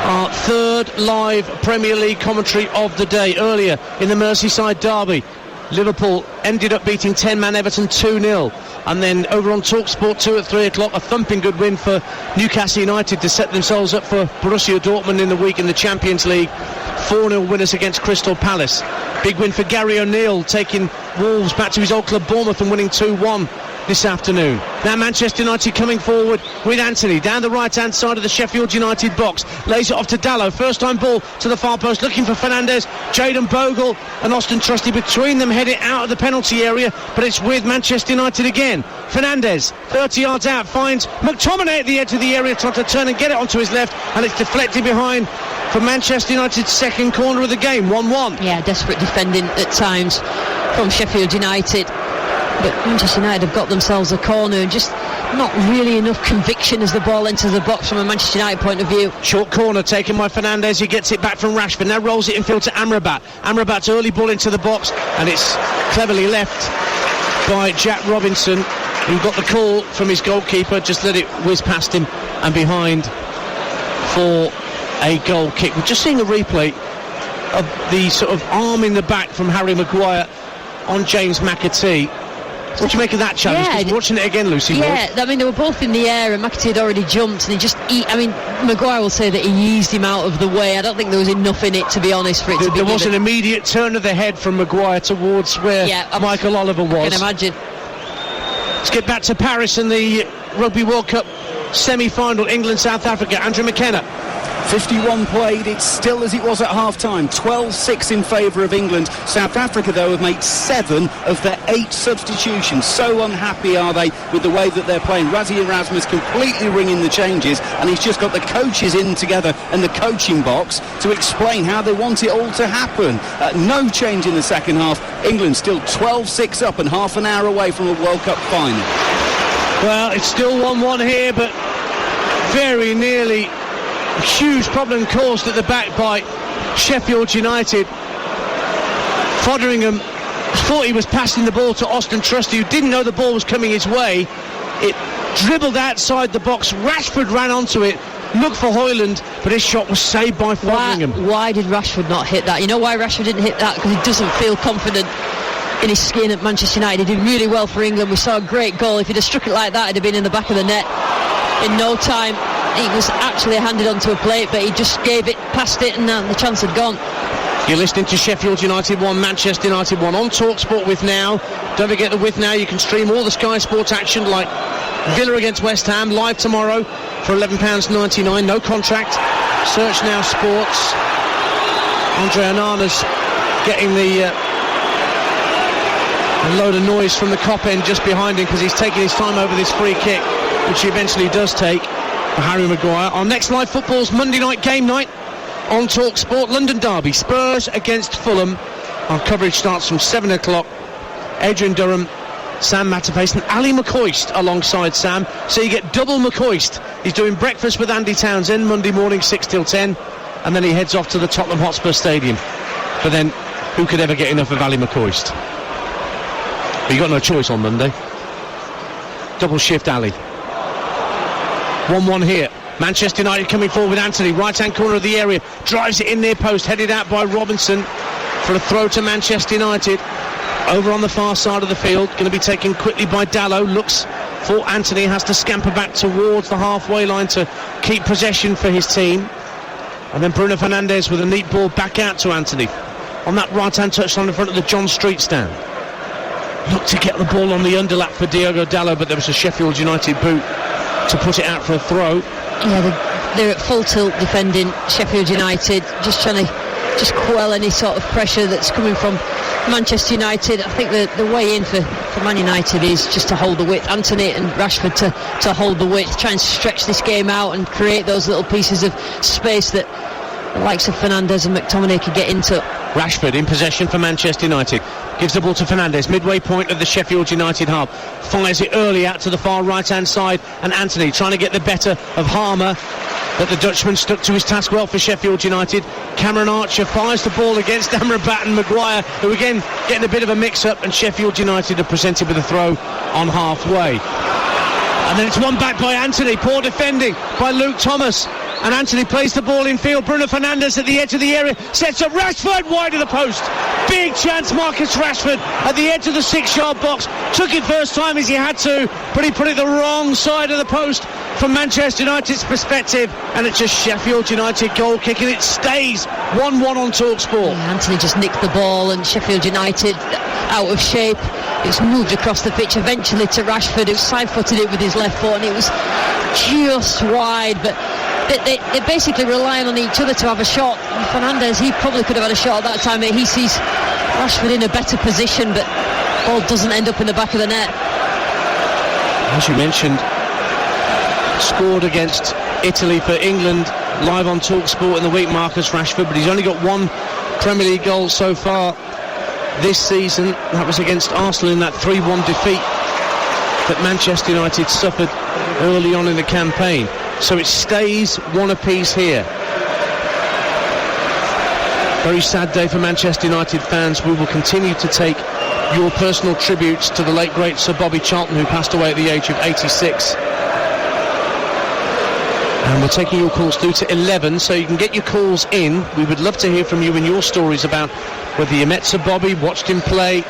S1: our third live Premier League commentary of the day. Earlier in the Merseyside derby, Liverpool ended up beating 10-man Everton 2-0. And then over on TalkSport 2 at 3 o'clock, a thumping good win for Newcastle United to set themselves up for Borussia Dortmund in the week in the Champions League. 4-0 winners against Crystal Palace. Big win for Gary O'Neill, taking Wolves back to his old club Bournemouth and winning 2-1 this afternoon. Now Manchester United coming forward with Anthony down the right hand side of the Sheffield United box, lays it off to Dallo, first time ball to the far post, looking for Fernandes. Jayden Bogle and Austin Trusty between them, head it out of the penalty area, but it's with Manchester United again. Fernandes 30 yards out, finds McTominay at the edge of the area, trying to turn and get it onto his left, and it's deflected behind for Manchester United's second corner of the game. 1-1.
S2: Yeah, desperate defending at times from Sheffield United, but Manchester United have got themselves a corner, and just not really enough conviction as the ball enters the box from a Manchester United point of view.
S1: Short corner taken by Fernandes, he gets it back from Rashford, now rolls it infield to Amrabat. Amrabat's early ball into the box, and it's cleverly left by Jack Robinson, who got the call from his goalkeeper, just let it whiz past him and behind for a goal kick. We're just seeing a replay of the sort of arm in the back from Harry Maguire on James McAtee. What do you make of that challenge?
S2: Yeah,
S1: Just watching it again, Lucy.
S2: Yeah, I mean, they were both in the air, and McAtee had already jumped, and Maguire will say that he eased him out of the way. I don't think there was enough in it, to be honest, for it to be.
S1: There was an immediate turn of the head from Maguire towards where Michael Oliver was.
S2: I can imagine.
S1: Let's get back to Paris and the Rugby World Cup semi-final, England-South Africa. Andrew McKenna.
S3: 51 played, it's still as it was at half-time, 12-6 in favour of England. South Africa, though, have made 7 of their 8 substitutions. So unhappy are they with the way that they're playing. Rassie Erasmus completely ringing the changes, and he's just got the coaches in together and the coaching box to explain how they want it all to happen. No change in the second half. England still 12-6 up and half an hour away from a World Cup final.
S1: Well, it's still 1-1 here, but very nearly a huge problem caused at the back by Sheffield United. Fotheringham thought he was passing the ball to Austin Trusty, who didn't know the ball was coming his way. It dribbled outside the box. Rashford ran onto it, look for Højlund, but his shot was saved by Fotheringham.
S2: Why did Rashford not hit that? You know why Rashford didn't hit that? Because he doesn't feel confident in his skin at Manchester United. He did really well for England. We saw a great goal. If he'd have struck it like that, it'd have been in the back of the net in no time. He was actually handed onto a plate, but he just gave it, passed it, and the chance had gone.
S1: You're listening to Sheffield United 1, Manchester United 1 on TalkSport with Now. Don't forget that with Now you can stream all the Sky Sports action, like Villa against West Ham, live tomorrow for £11.99, no contract. Search Now Sports. Andre Onana's getting a load of noise from the Kop end just behind him, because he's taking his time over this free kick, which he eventually does take for Harry Maguire. Our next live football's Monday night game night on TalkSport. London derby, Spurs against Fulham. Our coverage starts from 7 o'clock. Adrian Durham, Sam Matterface and Ali McCoist alongside Sam, so you get double McCoist. He's doing breakfast with Andy Townsend Monday morning 6 till 10, and then he heads off to the Tottenham Hotspur Stadium. But then who could ever get enough of Ali McCoist? But you got no choice on Monday. Double shift Ali. 1-1 here. Manchester United coming forward with Anthony, right hand corner of the area, drives it in near post, headed out by Robinson for a throw to Manchester United. Over on the far side of the field, going to be taken quickly by Dalot, looks for Anthony, has to scamper back towards the halfway line to keep possession for his team. And then Bruno Fernandes with a neat ball back out to Anthony on that right hand touchline in front of the John Street stand. Looked to get the ball on the underlap for Diogo Dalot, but there was a Sheffield United boot to put it out for a throw.
S2: Yeah, they're at full tilt defending Sheffield United, just trying to quell any sort of pressure that's coming from Manchester United. I think the way in for Man United is just to hold the width. Anthony and Rashford to hold the width, try and stretch this game out and create those little pieces of space that the likes of Fernandes and McTominay could get into.
S1: Rashford in possession for Manchester United, gives the ball to Fernandes, midway point of the Sheffield United half, fires it early out to the far right hand side, and Anthony trying to get the better of Harmer, but the Dutchman stuck to his task well for Sheffield United. Cameron Archer fires the ball against Amrabat and Maguire, who again getting a bit of a mix-up, and Sheffield United are presented with a throw on halfway. And then it's won back by Anthony, poor defending by Luke Thomas, and Anthony plays the ball in field. Bruno Fernandes at the edge of the area, sets up Rashford wide of the post. Big chance, Marcus Rashford at the edge of the 6-yard box, took it first time as he had to, but he put it the wrong side of the post from Manchester United's perspective, and it's a Sheffield United goal kick, and it stays 1-1 on TalkSport.
S2: Yeah, Anthony just nicked the ball, and Sheffield United out of shape. It's moved across the pitch eventually to Rashford, who side-footed it with his left foot, and it was just wide, but they're basically relying on each other to have a shot. And Fernandes, he probably could have had a shot at that time, but he sees Rashford in a better position, but ball doesn't end up in the back of the net.
S1: As you mentioned, scored against Italy for England live on TalkSport in the week, Marcus Rashford, but he's only got one Premier League goal so far this season. That was against Arsenal in that 3-1 defeat that Manchester United suffered early on in the campaign. So it stays one apiece here. Very sad day for Manchester United fans. We will continue to take your personal tributes to the late great Sir Bobby Charlton, who passed away at the age of 86. And we're taking your calls through to 11, so you can get your calls in. We would love to hear from you and your stories about whether you met Sir Bobby, watched him play,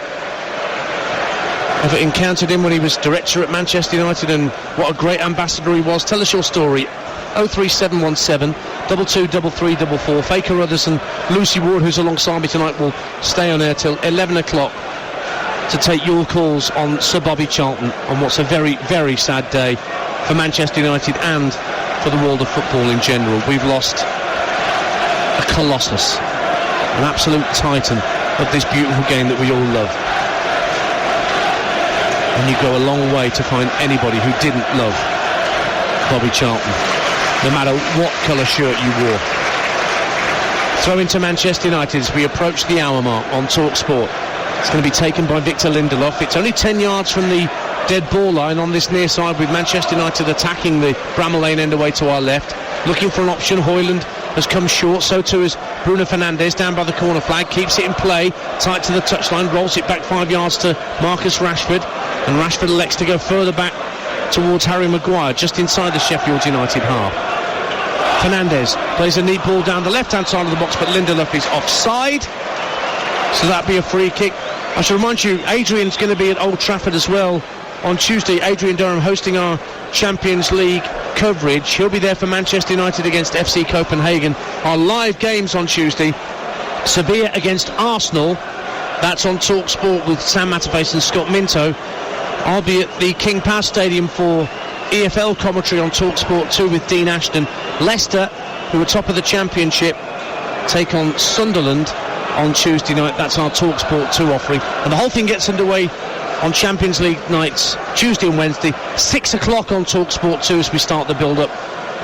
S1: ever encountered him when he was director at Manchester United, and what a great ambassador he was. Tell us your story. 03717 223344. Faker Rudders and Lucy Ward, who's alongside me tonight, will stay on air till 11 o'clock to take your calls on Sir Bobby Charlton on what's a very, very sad day for Manchester United and for the world of football in general. We've lost a colossus, an absolute titan of this beautiful game that we all love. And you go a long way to find anybody who didn't love Bobby Charlton, no matter what colour shirt you wore. Throw into Manchester United as we approach the hour mark on TalkSport. It's going to be taken by Victor Lindelof. It's only 10 yards from the dead ball line on this near side, with Manchester United attacking the Bramall Lane end away to our left, looking for an option. Højlund has come short, so too is Bruno Fernandes down by the corner flag, keeps it in play, tight to the touchline, rolls it back 5 yards to Marcus Rashford, and Rashford elects to go further back towards Harry Maguire, just inside the Sheffield United half. Fernandez plays a neat ball down the left-hand side of the box, but Lindelof is offside. So that'd be a free kick. I should remind you, Adrian's going to be at Old Trafford as well on Tuesday. Adrian Durham hosting our Champions League coverage. He'll be there for Manchester United against FC Copenhagen. Our live games on Tuesday: Sevilla against Arsenal. That's on TalkSport with Sam Matterface and Scott Minto. I'll be at the King Power Stadium for EFL commentary on TalkSport 2 with Dean Ashton. Leicester, who are top of the Championship, take on Sunderland on Tuesday night. That's our TalkSport 2 offering. And the whole thing gets underway on Champions League nights, Tuesday and Wednesday, 6 o'clock on TalkSport 2 as we start the build-up.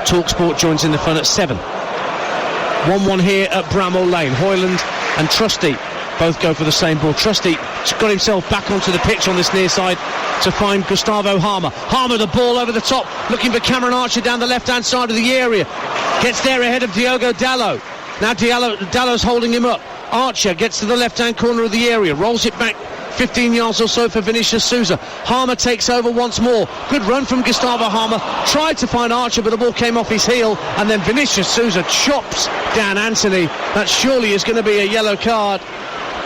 S1: TalkSport joins in the fun at 7. 1-1 here at Bramall Lane. Hoyland and Trusty both go for the same ball. Trusty got himself back onto the pitch on this near side to find Gustavo Harmer. Harmer, the ball over the top, looking for Cameron Archer down the left-hand side of the area. Gets there ahead of Diogo Dalot. Now Dallow's holding him up. Archer gets to the left-hand corner of the area, rolls it back 15 yards or so for Vinicius Souza. Harmer takes over once more. Good run from Gustavo Harmer. Tried to find Archer, but the ball came off his heel, and then Vinicius Souza chops down Anthony. That surely is going to be a yellow card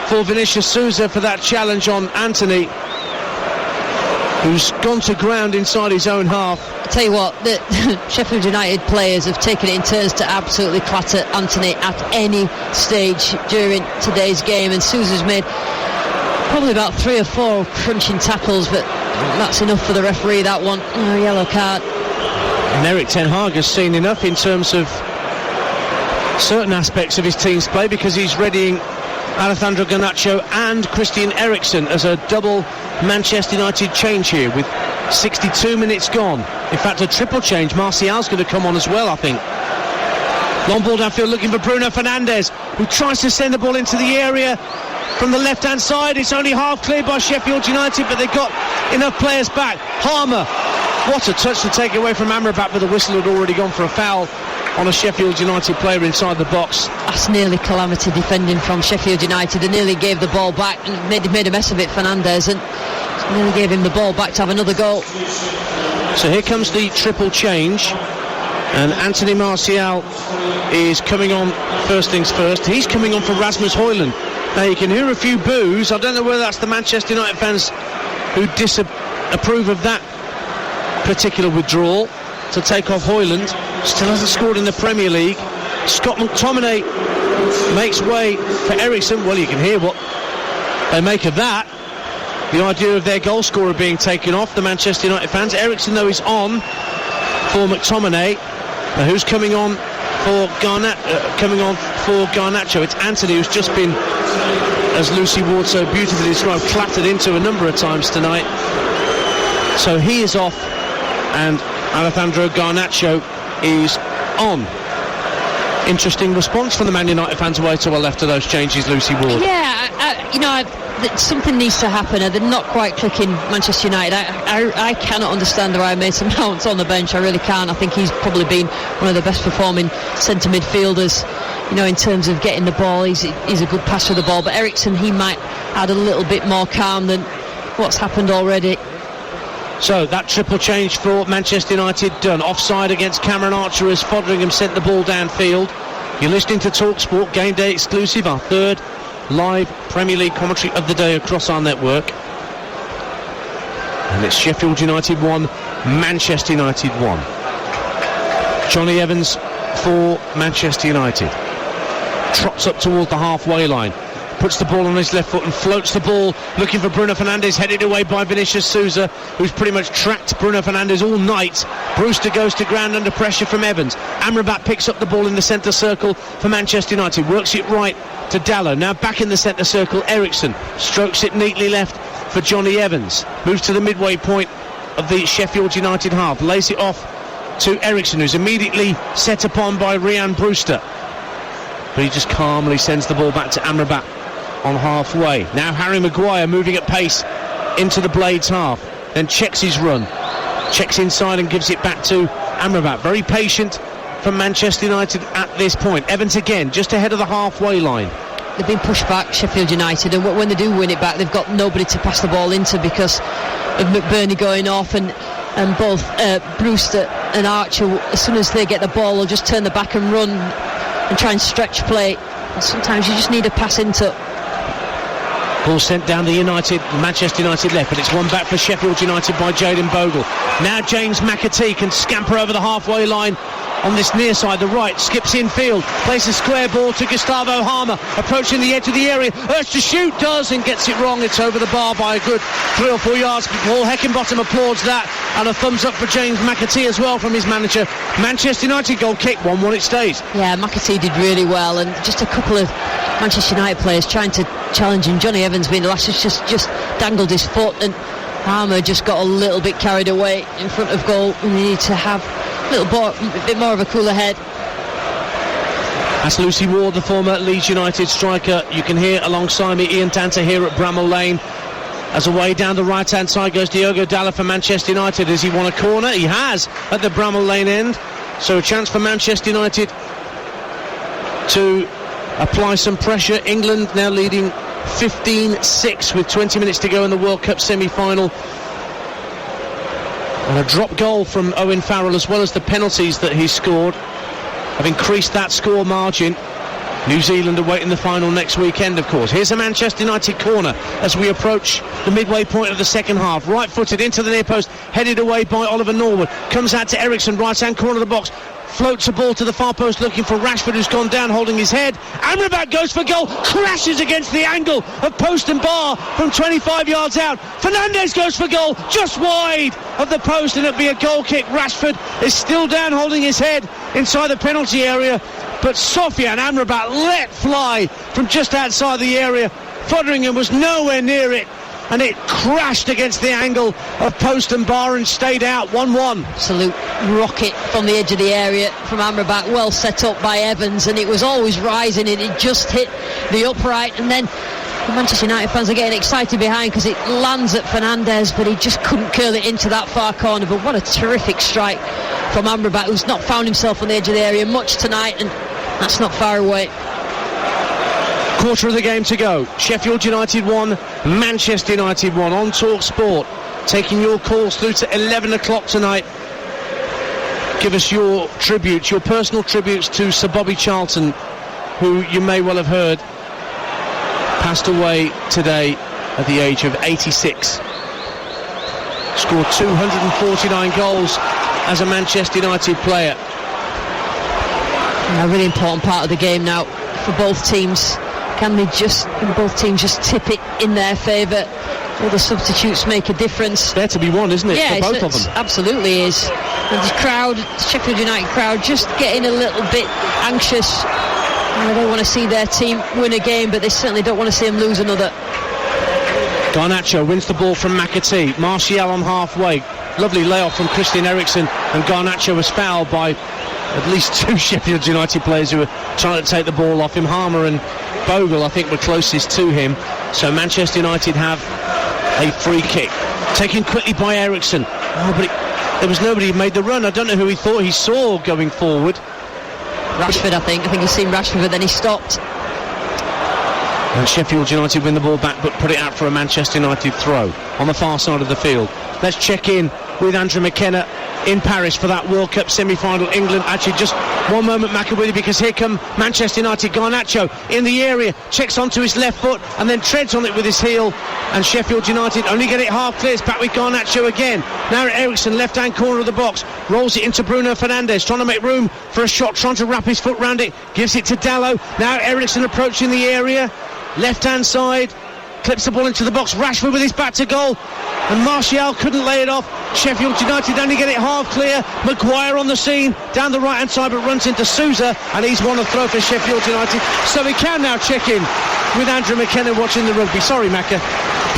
S1: for Vinicius Souza for that challenge on Anthony, who's gone to ground inside his own half.
S2: I tell you what, the Sheffield United players have taken it in turns to absolutely clatter Anthony at any stage during today's game, and Souza's made probably about 3 or 4 crunching tackles, but that's enough for the referee, that one. Oh, yellow card.
S1: And Erik ten Hag has seen enough in terms of certain aspects of his team's play, because he's readying Alejandro Garnacho and Christian Eriksen as a double Manchester United change here with 62 minutes gone. In fact, a triple change. Martial's going to come on as well, I think. Long ball downfield looking for Bruno Fernandes, who tries to send the ball into the area from the left-hand side. It's only half cleared by Sheffield United, but they've got enough players back. Harmer, what a touch to take away from Amrabat, but the whistle had already gone for a foul on a Sheffield United player inside the box.
S2: That's nearly calamity defending from Sheffield United. They nearly gave the ball back and made a mess of it, Fernandes, and nearly gave him the ball back to have another goal.
S1: So here comes the triple change, and Anthony Martial is coming on first things first. He's coming on for Rasmus Højlund. Now you can hear a few boos. I don't know whether that's the Manchester United fans who disapprove of that particular withdrawal to take off Højlund. Still hasn't scored in the Premier League. Scott McTominay makes way for Eriksen. Well, you can hear what they make of that. The idea of their goal scorer being taken off, the Manchester United fans. Eriksen, though, is on for McTominay. Now, who's coming on for Garnacho? It's Anthony, who's just been, as Lucy Ward so beautifully described, clattered into a number of times tonight. So he is off, and Alejandro Garnacho is on. Interesting response from the Man United fans away to our left of those changes, Lucy Ward.
S2: Yeah, something needs to happen. They're not quite clicking, Manchester United. I cannot understand why Mason Mount's on the bench. I really can't. I think he's probably been one of the best performing centre midfielders, in terms of getting the ball. He's a good passer of the ball, but Eriksen, he might add a little bit more calm than what's happened already.
S1: So that triple change for Manchester United done. Offside against Cameron Archer as Foderingham sent the ball downfield. You're listening to TalkSport, Game Day exclusive, our third live Premier League commentary of the day across our network. And it's Sheffield United 1, Manchester United 1. Johnny Evans for Manchester United. Trots up towards the halfway line. Puts the ball on his left foot and floats the ball, looking for Bruno Fernandes, headed away by Vinicius Souza, who's pretty much tracked Bruno Fernandes all night. Brewster goes to ground under pressure from Evans. Amrabat picks up the ball in the centre circle for Manchester United, works it right to Dalot. Now back in the centre circle, Eriksen strokes it neatly left for Johnny Evans. Moves to the midway point of the Sheffield United half, lays it off to Eriksen, who's immediately set upon by Ryan Brewster. But he just calmly sends the ball back to Amrabat on halfway. Now Harry Maguire moving at pace into the Blades half, then checks his run, checks inside and gives it back to Amrabat. Very patient from Manchester United at this point. Evans again just ahead of the halfway line.
S2: They've been pushed back, Sheffield United, and when they do win it back, they've got nobody to pass the ball into because of McBurney going off, and both Brewster and Archer, as soon as they get the ball, will just turn the back and run and try and stretch play. And sometimes you just need a pass into.
S1: Ball sent down to Manchester United left, but it's one back for Sheffield United by Jayden Bogle. Now James McAtee can scamper over the halfway line on this near side, the right, skips infield, plays a square ball to Gustavo Harmer, approaching the edge of the area, urged to shoot, does, and gets it wrong. It's over the bar by a good 3 or 4 yards. Paul Heckingbottom applauds that, and a thumbs up for James McAtee as well from his manager. Manchester United goal kick, 1-1 it stays.
S2: Yeah, McAtee did really well, and just a couple of Manchester United players trying to challenge him. Johnny Evans being the last, just dangled his foot, and Harmer just got a little bit carried away in front of goal, and you need to have a bit more of a cooler head.
S1: That's Lucy Ward, the former Leeds United striker. You can hear alongside me Ian Tanter here at Bramall Lane. As away down the right hand side goes Diogo Dalla for Manchester United. Has he won a corner? He has at the Bramall Lane end. So a chance for Manchester United to apply some pressure. England now leading 15-6 with 20 minutes to go in the World Cup semi-final. And a drop goal from Owen Farrell, as well as the penalties that he scored, have increased that score margin. New Zealand awaiting the final next weekend, of course. Here's a Manchester United corner as we approach the midway point of the second half. Right-footed into the near post, headed away by Oliver Norwood. Comes out to Eriksson, right-hand corner of the box. Floats a ball to the far post looking for Rashford, who's gone down holding his head. Amrabat goes for goal, crashes against the angle of post and bar from 25 yards out. Fernandes goes for goal, just wide of the post, and it'll be a goal kick. Rashford is still down holding his head inside the penalty area, but Sofian Amrabat let fly from just outside the area. Fotheringham was nowhere near it, and it crashed against the angle of post and bar and stayed out. 1-1.
S2: Absolute rocket from the edge of the area from Amrabat, well set up by Evans, and it was always rising, and it just hit the upright, and then the Manchester United fans are getting excited behind because it lands at Fernandes, but he just couldn't curl it into that far corner. But what a terrific strike from Amrabat, who's not found himself on the edge of the area much tonight, and that's not far away.
S1: Quarter of the game to go. Sheffield United 1, Manchester United 1 on TalkSport. Taking your calls through to 11 o'clock tonight. Give us your tributes, your personal tributes to Sir Bobby Charlton, who you may well have heard passed away today at the age of 86. Scored 249 goals as a Manchester United player.
S2: A really important part of the game now for both teams. Can both teams just tip it in their favour? Will the substitutes make a difference?
S1: There to be one, isn't it?
S2: Yeah,
S1: for both of them.
S2: Absolutely is. And the crowd, the Sheffield United crowd, just getting a little bit anxious. They don't want to see their team win a game, but they certainly don't want to see them lose another.
S1: Garnacho wins the ball from McAtee. Martial on halfway. Lovely layoff from Christian Eriksen, and Garnacho was fouled by at least two Sheffield United players who were trying to take the ball off him. Harmer and Bogle, I think, were closest to him. So Manchester United have a free kick. Taken quickly by Eriksen. But there was nobody who made the run. I don't know who he thought he saw going forward.
S2: Rashford, I think he's seen Rashford, but then he stopped.
S1: And Sheffield United win the ball back, but put it out for a Manchester United throw on the far side of the field. Let's check in with Andrew McKenna in Paris for that World Cup semi-final. England, actually just one moment, Macawilly, because here come Manchester United. Garnacho in the area, checks onto his left foot and then treads on it with his heel, and Sheffield United only get it half clear. It's back with Garnacho again. Now Eriksen, left-hand corner of the box, rolls it into Bruno Fernandes, trying to make room for a shot, trying to wrap his foot round it, gives it to Dalot. Now Eriksen approaching the area, left-hand side, clips the ball into the box. Rashford with his back to goal, and Martial couldn't lay it off. Sheffield United only get it half clear. Maguire on the scene down the right hand side, but runs into Sousa, and he's won a throw for Sheffield United. So we can now check in with Andrew McKenna watching the rugby. Sorry, Macca.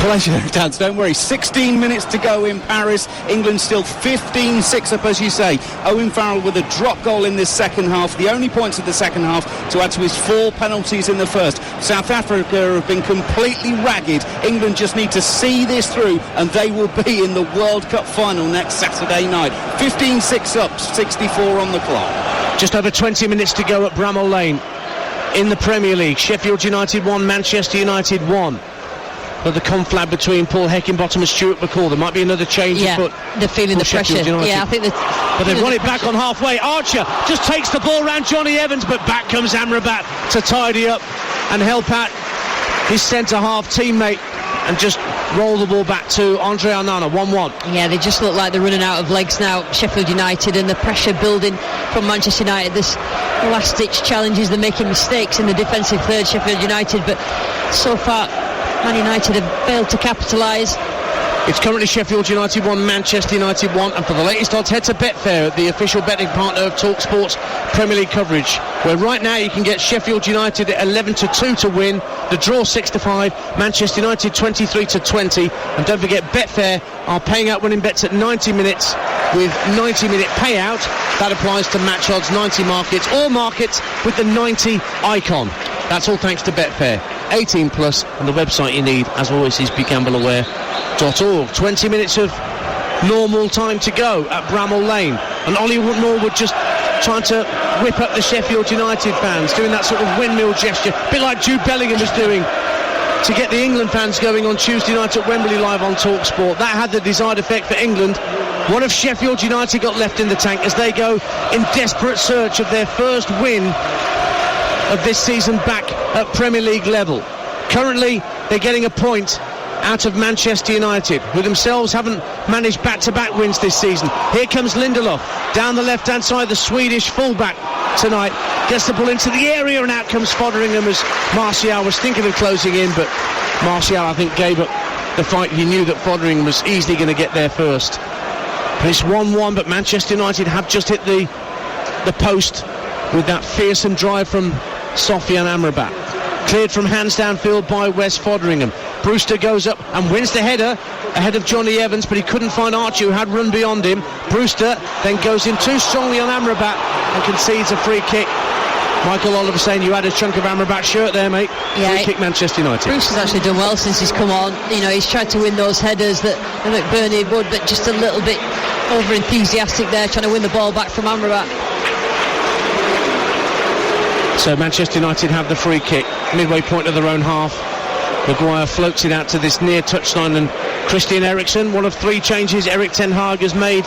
S3: Pleasure, Dads, don't worry. 16 minutes to go in Paris. England still 15-6 up, as you say. Owen Farrell with a drop goal in this second half. The only points of the second half to add to his 4 penalties in the first. South Africa have been completely ragged. England just need to see this through, and they will be in the World Cup final next Saturday night. 15-6 up, 64 on the clock.
S1: Just over 20 minutes to go at Bramall Lane in the Premier League. Sheffield United 1, Manchester United 1. But the conflab between Paul Heckingbottom and Stuart McCall. There might be another change of foot.
S2: They're feeling the pressure.
S1: Yeah,
S2: I think that
S1: But they've won it back on halfway. Archer just takes the ball round Johnny Evans, but back comes Amrabat to tidy up and help out his centre-half teammate and just roll the ball back to Andre Onana. 1-1.
S2: Yeah, they just look like they're running out of legs now, Sheffield United, and the pressure building from Manchester United. This last-ditch challenges, they're making mistakes in the defensive third, Sheffield United, but so far Man United have failed to capitalise.
S1: It's currently Sheffield United 1, Manchester United 1, and for the latest odds, head to Betfair, the official betting partner of TalkSport's Premier League coverage, where right now you can get Sheffield United at 11-2 to win, the draw 6-5, Manchester United 23-20, and don't forget Betfair are paying out winning bets at 90 minutes with 90-minute payout. That applies to match odds, 90 markets, all markets with the 90 icon. That's all thanks to Betfair. 18 plus, and the website you need, as always, is begambleaware.org. 20 minutes of normal time to go at Bramall Lane, and Ollie Norwood just trying to whip up the Sheffield United fans, doing that sort of windmill gesture, a bit like Jude Bellingham was doing to get the England fans going on Tuesday night at Wembley live on TalkSport. That had the desired effect for England. What have Sheffield United got left in the tank as they go in desperate search of their first win of this season back at Premier League level? Currently, they're getting a point out of Manchester United, who themselves haven't managed back-to-back wins this season. Here comes Lindelof down the left-hand side, the Swedish fullback tonight. Gets the ball into the area, and out comes Fotheringham as Martial was thinking of closing in, but Martial, I think, gave up the fight. He knew that Fotheringham was easily going to get there first. And it's 1-1, but Manchester United have just hit the post with that fearsome drive from Sofian Amrabat. Cleared from hands downfield by Wes Fotheringham. Brewster goes up and wins the header ahead of Johnny Evans, but he couldn't find Archie, who had run beyond him. Brewster then goes in too strongly on Amrabat and concedes a free kick. Michael Oliver saying you had a chunk of Amrabat's shirt there, mate.
S2: Yeah,
S1: free kick Manchester United.
S2: Brewster's actually done well since he's come on. You know, he's tried to win those headers that McBurney would, but just a little bit over enthusiastic there, trying to win the ball back from Amrabat.
S1: So Manchester United have the free kick, midway point of their own half. Maguire floats it out to this near touchline, and Christian Eriksen, one of three changes Erik ten Hag has made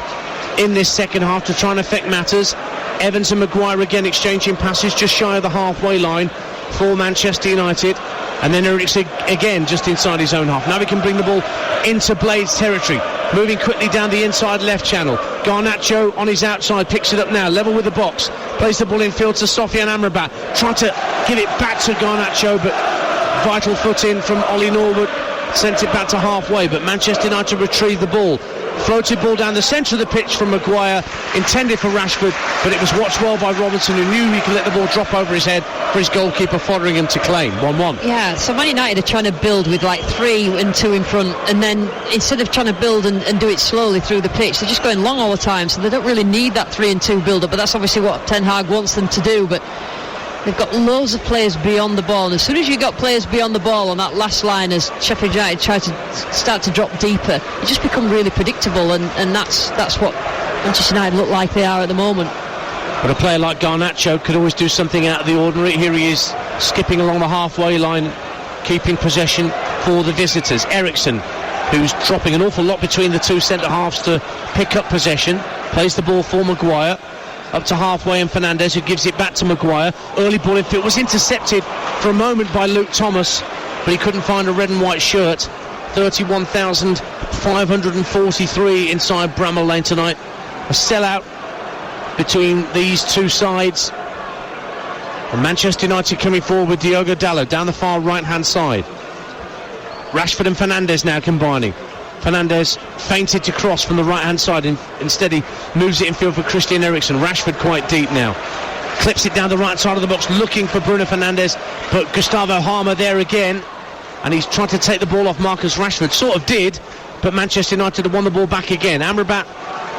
S1: in this second half to try and affect matters. Evans and Maguire again exchanging passes just shy of the halfway line for Manchester United, and then Eriksen again just inside his own half. Now we can bring the ball into Blades territory, moving quickly down the inside left channel. Garnacho on his outside picks it up now, level with the box, plays the ball in field to Sofian Amrabat, trying to give it back to Garnacho, but vital foot in from Ollie Norwood sent it back to halfway, but Manchester United retrieved the ball. Floated ball down the centre of the pitch from Maguire, intended for Rashford, but it was watched well by Robinson, who knew he could let the ball drop over his head for his goalkeeper Fotheringham to claim. 1-1.
S2: Yeah, so Man United are trying to build with like 3 and 2 in front, and then instead of trying to build and do it slowly through the pitch, they're just going long all the time, so they don't really need that 3 and 2 build-up, but that's obviously what Ten Hag wants them to do. But they've got loads of players beyond the ball, and as soon as you've got players beyond the ball on that last line, as Sheffield United try to start to drop deeper, you just become really predictable, and that's what Manchester United look like they are at the moment.
S1: But a player like Garnacho could always do something out of the ordinary. Here he is skipping along the halfway line, keeping possession for the visitors. Eriksen, who's dropping an awful lot between the two centre-halves to pick up possession, plays the ball for Maguire up to halfway, and Fernandes, who gives it back to Maguire. Early ball in field, was intercepted for a moment by Luke Thomas, but he couldn't find a red and white shirt. 31,543 inside Bramall Lane tonight. A sellout between these two sides. And Manchester United coming forward with Diogo Dalot down the far right hand side. Rashford and Fernandes now combining. Fernandes feinted to cross from the right hand side, and instead he moves it in field for Christian Eriksen. Rashford quite deep now, clips it down the right side of the box looking for Bruno Fernandes, but Gustavo Harmer there again, and he's trying to take the ball off Marcus Rashford. Sort of did, but Manchester United have won the ball back again. Amrabat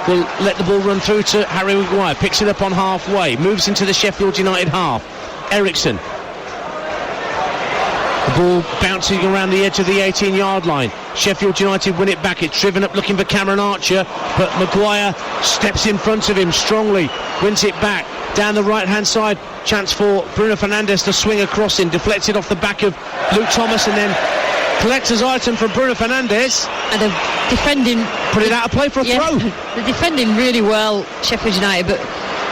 S1: will let the ball run through to Harry Maguire, picks it up on halfway, moves into the Sheffield United half. Eriksen, the ball bouncing around the edge of the 18-yard line. Sheffield United win it back. It's driven up looking for Cameron Archer, but Maguire steps in front of him strongly, wins it back down the right-hand side. Chance for Bruno Fernandes to swing across in, deflected off the back of Luke Thomas, and then collector's item from Bruno Fernandes.
S2: And a defending
S1: put it out of play for a throw.
S2: They're defending really well, Sheffield United, but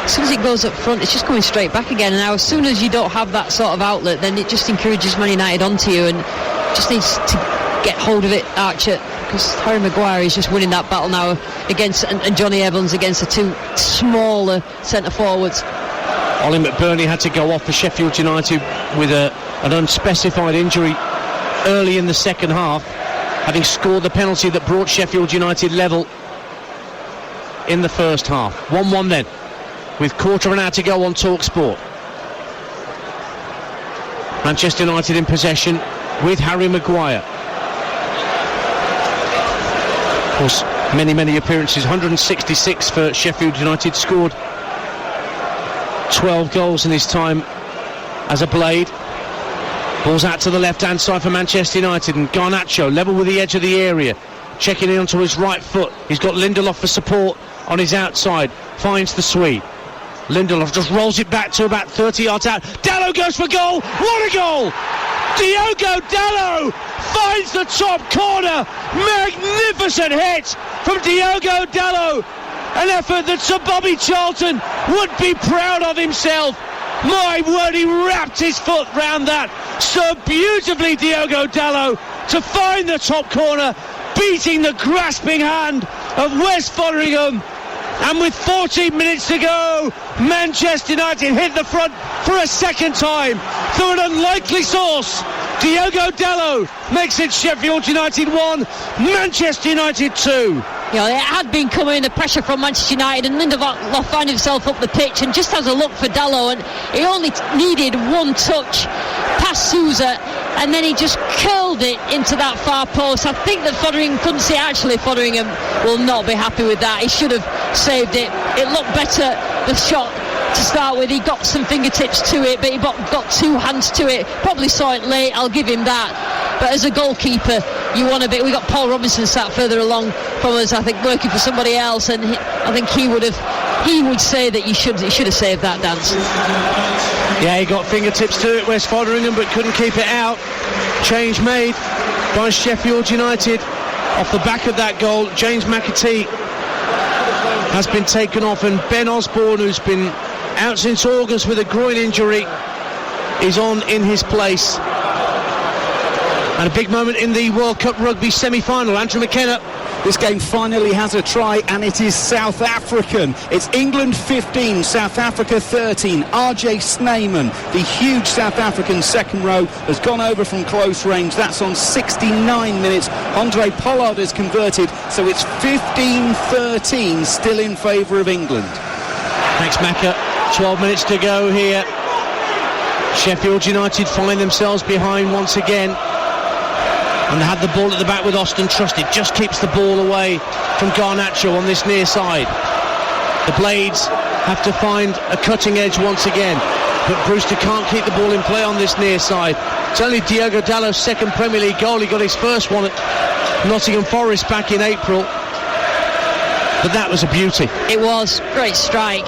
S2: as soon as it goes up front, it's just coming straight back again. And now, as soon as you don't have that sort of outlet, then it just encourages Man United onto you, and just needs to get hold of it, Archer, because Harry Maguire is just winning that battle now against, and Johnny Evans against the two smaller centre forwards.
S1: Ollie McBurney had to go off for Sheffield United with an unspecified injury early in the second half, having scored the penalty that brought Sheffield United level in the first half. 1-1 then, with quarter of an hour to go on TalkSport. Manchester United in possession with Harry Maguire. Of course, many appearances, 166 for Sheffield United, scored 12 goals in his time as a Blade. Ball's out to the left-hand side for Manchester United, and Garnacho level with the edge of the area, checking in onto his right foot. He's got Lindelof for support on his outside, finds the Swede. Lindelof just rolls it back to about 30 yards out. Dalot goes for goal. What a goal! Diogo Dalot finds the top corner. Magnificent hit from Diogo Dalot. An effort that Sir Bobby Charlton would be proud of himself. My word, he wrapped his foot round that so beautifully, Diogo Dalot, to find the top corner, beating the grasping hand of Wes Foderingham. And with 14 minutes to go, Manchester United hit the front for a second time through an unlikely source. Diogo Dalot makes it Sheffield United 1, Manchester United 2.
S2: It had been coming, the pressure from Manchester United, and Lindelof found himself up the pitch and just has a look for Dalot, and he only needed one touch past Sousa, and then he just curled it into that far post. I think that Foderingham couldn't see. Actually, Foderingham will not be happy with that. He should have saved it. It looked better, the shot to start with. He got some fingertips to it, but he got two hands to it. Probably saw it late, I'll give him that. But as a goalkeeper, you want a bit. We got Paul Robinson sat further along from us, I think, working for somebody else, and I think he would say that he should have saved that dance.
S1: Yeah, he got fingertips to it, Wes Foderingham, but couldn't keep it out. Change made by Sheffield United off the back of that goal. James McAtee has been taken off, and Ben Osborne, who's been out since August with a groin injury, is on in his place. And a big moment in the World Cup Rugby semi-final. Andrew McKenna.
S3: This game finally has a try, and it is South African. It's England 15, South Africa 13. RJ Snyman, the huge South African second row, has gone over from close range. That's on 69 minutes. Andre Pollard has converted, so it's 15-13, still in favour of England.
S1: Thanks, Macca. 12 minutes to go here. Sheffield United find themselves behind once again, and they had the ball at the back with Austin Trusted. Just keeps the ball away from Garnacho on this near side. The Blades have to find a cutting edge once again, but Brewster can't keep the ball in play on this near side. It's only Diogo Dalot's second Premier League goal. He got his first one at Nottingham Forest back in April, but that was a beauty.
S2: It was great strike.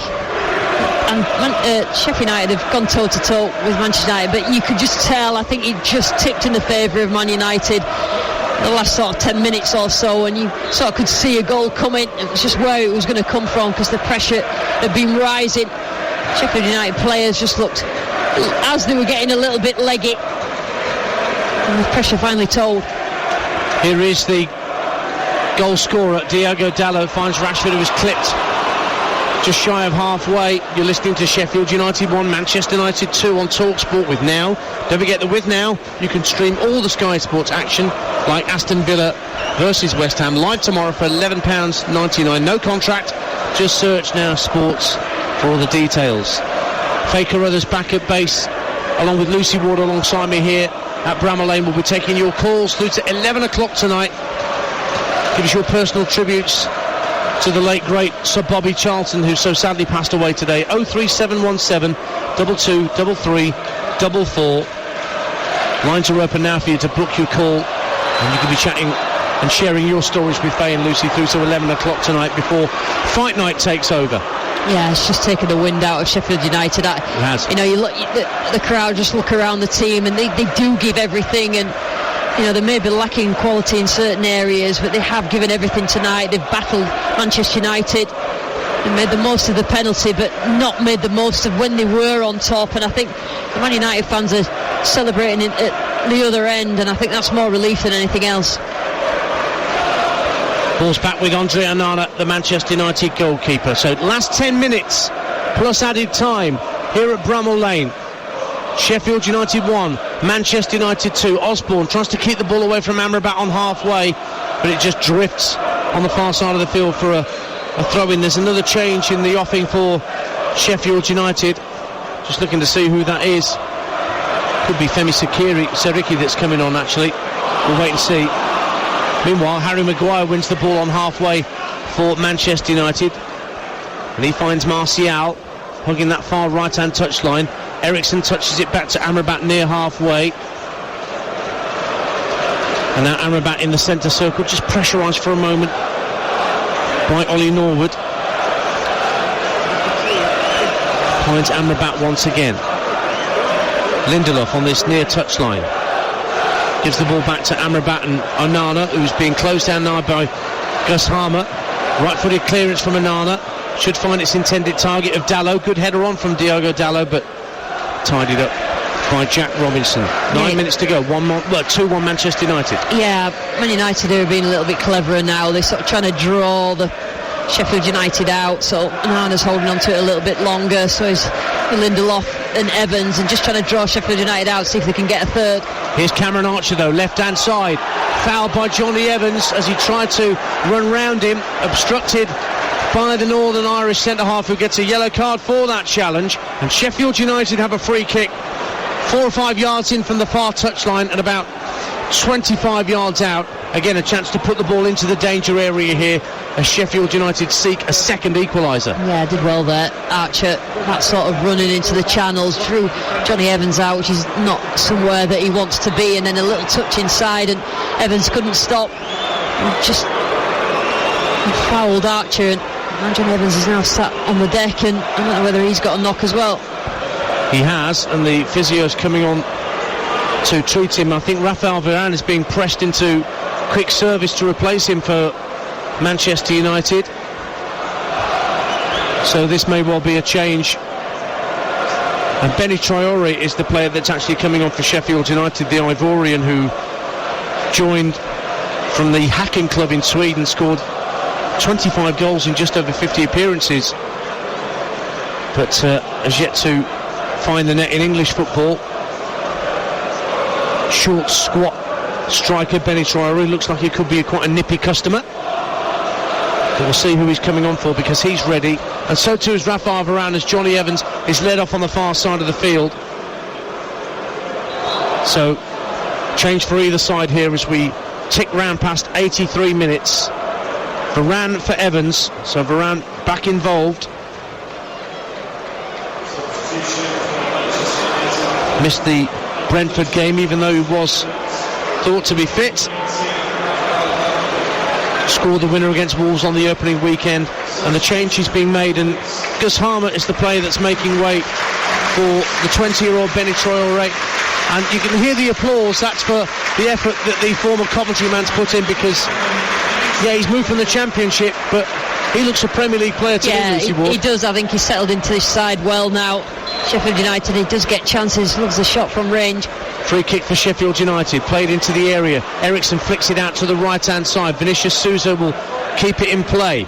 S2: And Sheffield United have gone toe-to-toe with Manchester United, but you could just tell, I think it just tipped in the favour of Man United the last sort of 10 minutes or so, and you sort of could see a goal coming. It was just where it was going to come from, because the pressure had been rising. Sheffield United players just looked as they were getting a little bit leggy, and the pressure finally told.
S1: Here is the goal scorer. Diogo Dalot finds Rashford, who was clipped just shy of halfway. You're listening to Sheffield United 1, Manchester United 2 on TalkSport with Now. Don't forget that with Now you can stream all the Sky Sports action, like Aston Villa versus West Ham, live tomorrow for £11.99. No contract, just search Now Sports for all the details. Faye Carruthers back at base, along with Lucy Ward alongside me here at Bramall Lane. We'll be taking your calls through to 11 o'clock tonight. Give us your personal tributes to the late great Sir Bobby Charlton, who so sadly passed away today. 03717 2233 44. Lines are open now for you to book your call, and you can be chatting and sharing your stories with Faye and Lucy through to 11 o'clock tonight before fight night takes over.
S2: Yeah, it's just taken the wind out of Sheffield United.
S1: It has.
S2: You know, you look, the crowd just look around the team, and they do give everything, and they may be lacking quality in certain areas, but they have given everything tonight. They've battled Manchester United and made the most of the penalty, but not made the most of when they were on top. And I think the Man United fans are celebrating at the other end, and I think that's more relief than anything else.
S1: Ball's back with Andre Onana, the Manchester United goalkeeper. So last 10 minutes plus added time here at Bramall Lane. Sheffield United 1, Manchester United 2. Osborne tries to keep the ball away from Amrabat on halfway, but it just drifts on the far side of the field for a throw-in. There's another change in the offing for Sheffield United. Just looking to see who that is. Could be Femi Seriki that's coming on, actually. We'll wait and see. Meanwhile, Harry Maguire wins the ball on halfway for Manchester United, and he finds Martial hugging that far right-hand touchline. Ericsson touches it back to Amrabat near halfway, and now Amrabat in the centre circle, just pressurised for a moment by Ollie Norwood. Finds Amrabat once again. Lindelof on this near touchline gives the ball back to Amrabat and Onana, who's being closed down now by Gus Harmer. Right-footed clearance from Onana, should find its intended target of Dalot. Good header on from Diogo Dalot, but tidied up by Jack Robinson. 9 minutes to go. 2-1 Manchester United.
S2: Yeah, Man United are being a little bit cleverer now. They're sort of trying to draw the Sheffield United out, so Onana's holding on to it a little bit longer, so is Lindelof and Evans, and just trying to draw Sheffield United out, see if they can get a third.
S1: Here's Cameron Archer though, left hand side, fouled by Johnny Evans as he tried to run round him, obstructed by the Northern Irish centre half, who gets a yellow card for that challenge. And Sheffield United have a free kick 4 or 5 yards in from the far touchline and about 25 yards out. Again, a chance to put the ball into the danger area here as Sheffield United seek a second equaliser.
S2: Yeah, did well there, Archer. That sort of running into the channels, drew Johnny Evans out, which is not somewhere that he wants to be, and then a little touch inside, and Evans couldn't stop. And just fouled Archer, and Johnny Evans is now sat on the deck, and I don't know whether he's got a knock as well.
S1: He has, and the physio's coming on to treat him. I think Rafael Varane is being pressed into quick service to replace him for Manchester United, so this may well be a change. And Benny Traore is the player that's actually coming on for Sheffield United, the Ivorian, who joined from the Häcken club in Sweden, scored 25 goals in just over 50 appearances, but has yet to find the net in English football. Short, squat striker Benny Traore looks like he could be quite a nippy customer, but we'll see who he's coming on for, because he's ready, and so too is Rafael Varane, as Johnny Evans is led off on the far side of the field. So change for either side here as we tick round past 83 minutes. Varane for Evans, so Varane back involved. Missed the Brentford game, even though he was thought to be fit. Scored the winner against Wolves on the opening weekend, and the change is being made, and Gus Harmer is the player that's making way for the 20-year-old Benny Traore. And you can hear the applause. That's for the effort that the former Coventry man's put in, because he's moved from the Championship, but he looks a Premier League player to me.
S2: He does. I think he's settled into this side well now. Sheffield United, he does get chances, loves the shot from range.
S1: Free kick for Sheffield United, played into the area. Ericsson flicks it out to the right-hand side. Vinicius Souza will keep it in play.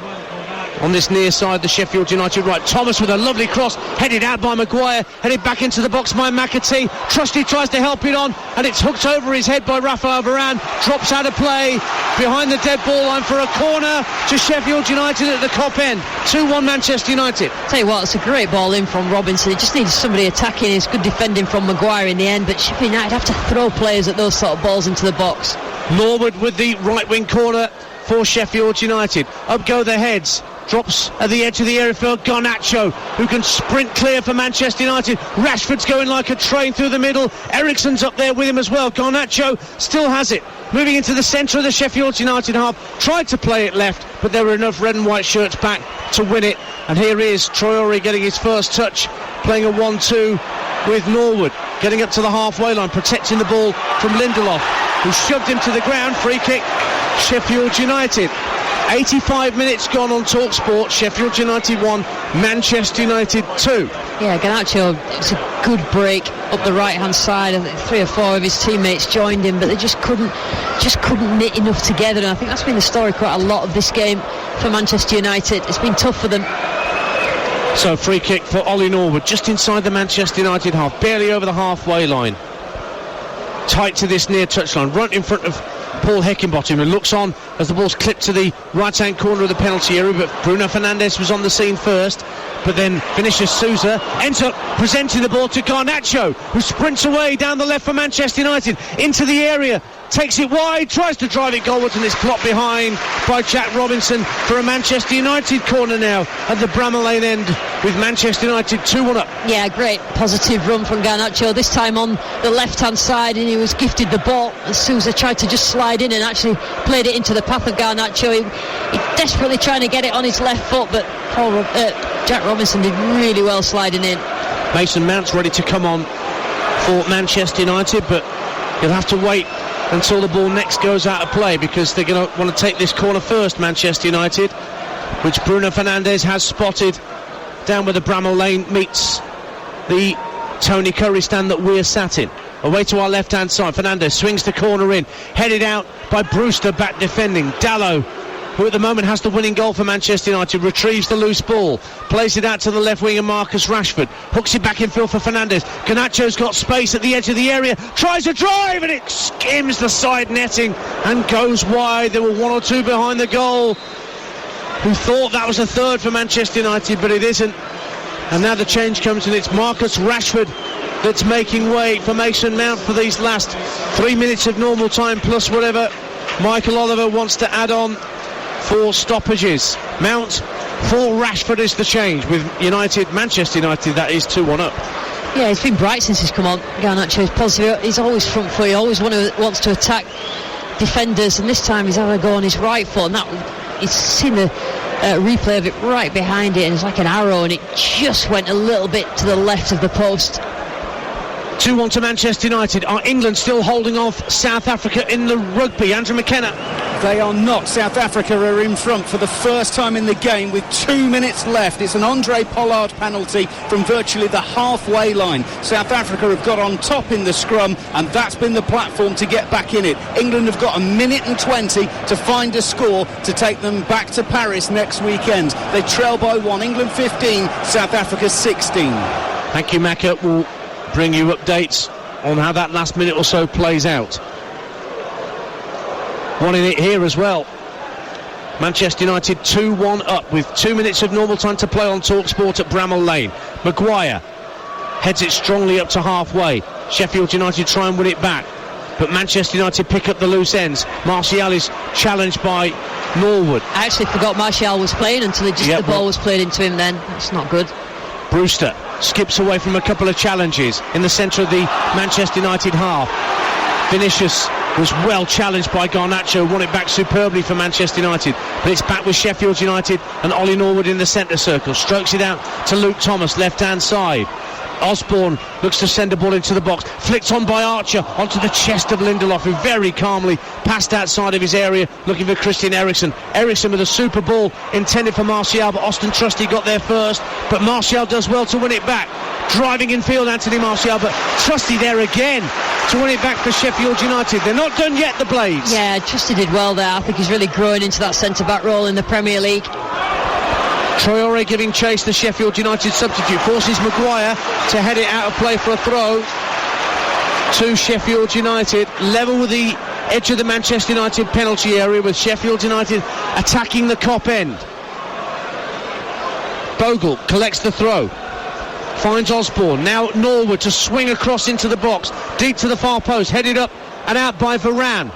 S1: On this near side, the Sheffield United right. Thomas with a lovely cross, headed out by Maguire, headed back into the box by McAtee. Trusty tries to help it on, and it's hooked over his head by Rafael Varane. Drops out of play behind the dead ball line for a corner to Sheffield United at the Kop end. 2-1 Manchester United.
S2: Tell you what, it's a great ball in from Robinson. It just needs somebody attacking. It's good defending from Maguire in the end, but Sheffield United have to throw players at those sort of balls into the box.
S1: Norwood with the right wing corner for Sheffield United. Up go their heads. Drops at the edge of the area for Garnacho, who can sprint clear for Manchester United. Rashford's going like a train through the middle. Ericsson's up there with him as well. Garnacho still has it. Moving into the centre of the Sheffield United half. Tried to play it left, but there were enough red and white shirts back to win it. And here is Traore getting his first touch, playing a 1-2 with Norwood. Getting up to the halfway line, protecting the ball from Lindelof. who shoved him to the ground. Free kick, Sheffield United. 85 minutes gone on TalkSport. Sheffield United 1, Manchester United 2.
S2: Yeah, Garnacho, it's a good break up the right-hand side. I think 3 or 4 of his teammates joined him, but they just couldn't knit enough together. And I think that's been the story quite a lot of this game for Manchester United. It's been tough for them.
S1: So free kick for Ollie Norwood, just inside the Manchester United half, barely over the halfway line. Tight to this near touchline, right in front of Paul Heckingbottom, who looks on as the ball's clipped to the right-hand corner of the penalty area, but Bruno Fernandes was on the scene first. But then Vinicius Souza ends up presenting the ball to Garnacho, who sprints away down the left for Manchester United into the area, takes it wide, tries to drive it goalwards, and it's blocked behind by Jack Robinson for a Manchester United corner now at the Bramall Lane end, with Manchester United 2-1 up.
S2: Yeah, great positive run from Garnacho, this time on the left-hand side, and he was gifted the ball, and Souza tried to just slide in and actually played it into the path of Garnacho. He desperately trying to get it on his left foot, but Jack Robinson did really well sliding in.
S1: Mason Mount's ready to come on for Manchester United, but he'll have to wait until the ball next goes out of play, because they're going to want to take this corner first, Manchester United, which Bruno Fernandes has spotted down where the Bramall Lane meets the Tony Curry stand that we're sat in. Away to our left-hand side, Fernandes swings the corner in, headed out by Brewster, back defending. Dalot, who at the moment has the winning goal for Manchester United, retrieves the loose ball, plays it out to the left winger Marcus Rashford, hooks it back in field for Fernandes. Garnacho's got space at the edge of the area, tries a drive, and it skims the side netting and goes wide. There were 1 or 2 behind the goal who thought that was a third for Manchester United, but it isn't. And now the change comes, and it's Marcus Rashford that's making way for Mason Mount for these last 3 minutes of normal time, plus whatever Michael Oliver wants to add on for stoppages. Mount for Rashford is the change, with Manchester United, that is 2-1 up.
S2: Yeah, he's been bright since he's come on. Garnacho is positive, he's always front foot, he always wants to attack defenders, and this time he's had a go on his right foot, and that he's seen the replay of it right behind it, and it's like an arrow, and it just went a little bit to the left of the post.
S1: 2-1 to Manchester United. Are England still holding off South Africa in the rugby? Andrew McKenna.
S3: They are not. South Africa are in front for the first time in the game with 2 minutes left. It's an Andre Pollard penalty from virtually the halfway line. South Africa have got on top in the scrum, and that's been the platform to get back in it. England have got 1 minute and 20 to find a score to take them back to Paris next weekend. They trail by 1. England 15, South Africa 16.
S1: Thank you, Macca. We'll bring you updates on how that last minute or so plays out. One in it here as well. Manchester United 2-1 up with 2 minutes of normal time to play on TalkSport at Bramall Lane. Maguire heads it strongly up to halfway. Sheffield United try and win it back, but Manchester United pick up the loose ends. Martial is challenged by Norwood.
S2: I actually forgot Martial was playing until the ball was played into him then. That's not good.
S1: Brewster skips away from a couple of challenges in the centre of the Manchester United half. Vinicius was well challenged by Garnacho, won it back superbly for Manchester United, but it's back with Sheffield United, and Ollie Norwood in the centre circle, strokes it out to Luke Thomas, left hand side. Osborne looks to send the ball into the box, flicked on by Archer onto the chest of Lindelof, who very calmly passed outside of his area looking for Christian Eriksen. Eriksen with a super ball intended for Martial, but Austin Trusty got there first, but Martial does well to win it back. Driving in field, Anthony Martial, but Trusty there again to win it back for Sheffield United. They're not done yet, the Blades.
S2: Yeah, Trusty did well there. I think he's really growing into that centre-back role in the Premier League.
S1: Traore giving chase, the Sheffield United substitute, forces Maguire to head it out of play for a throw to Sheffield United, level with the edge of the Manchester United penalty area, with Sheffield United attacking the Kop end. Bogle collects the throw, finds Osborne, now Norwood to swing across into the box, deep to the far post, headed up and out by Varane.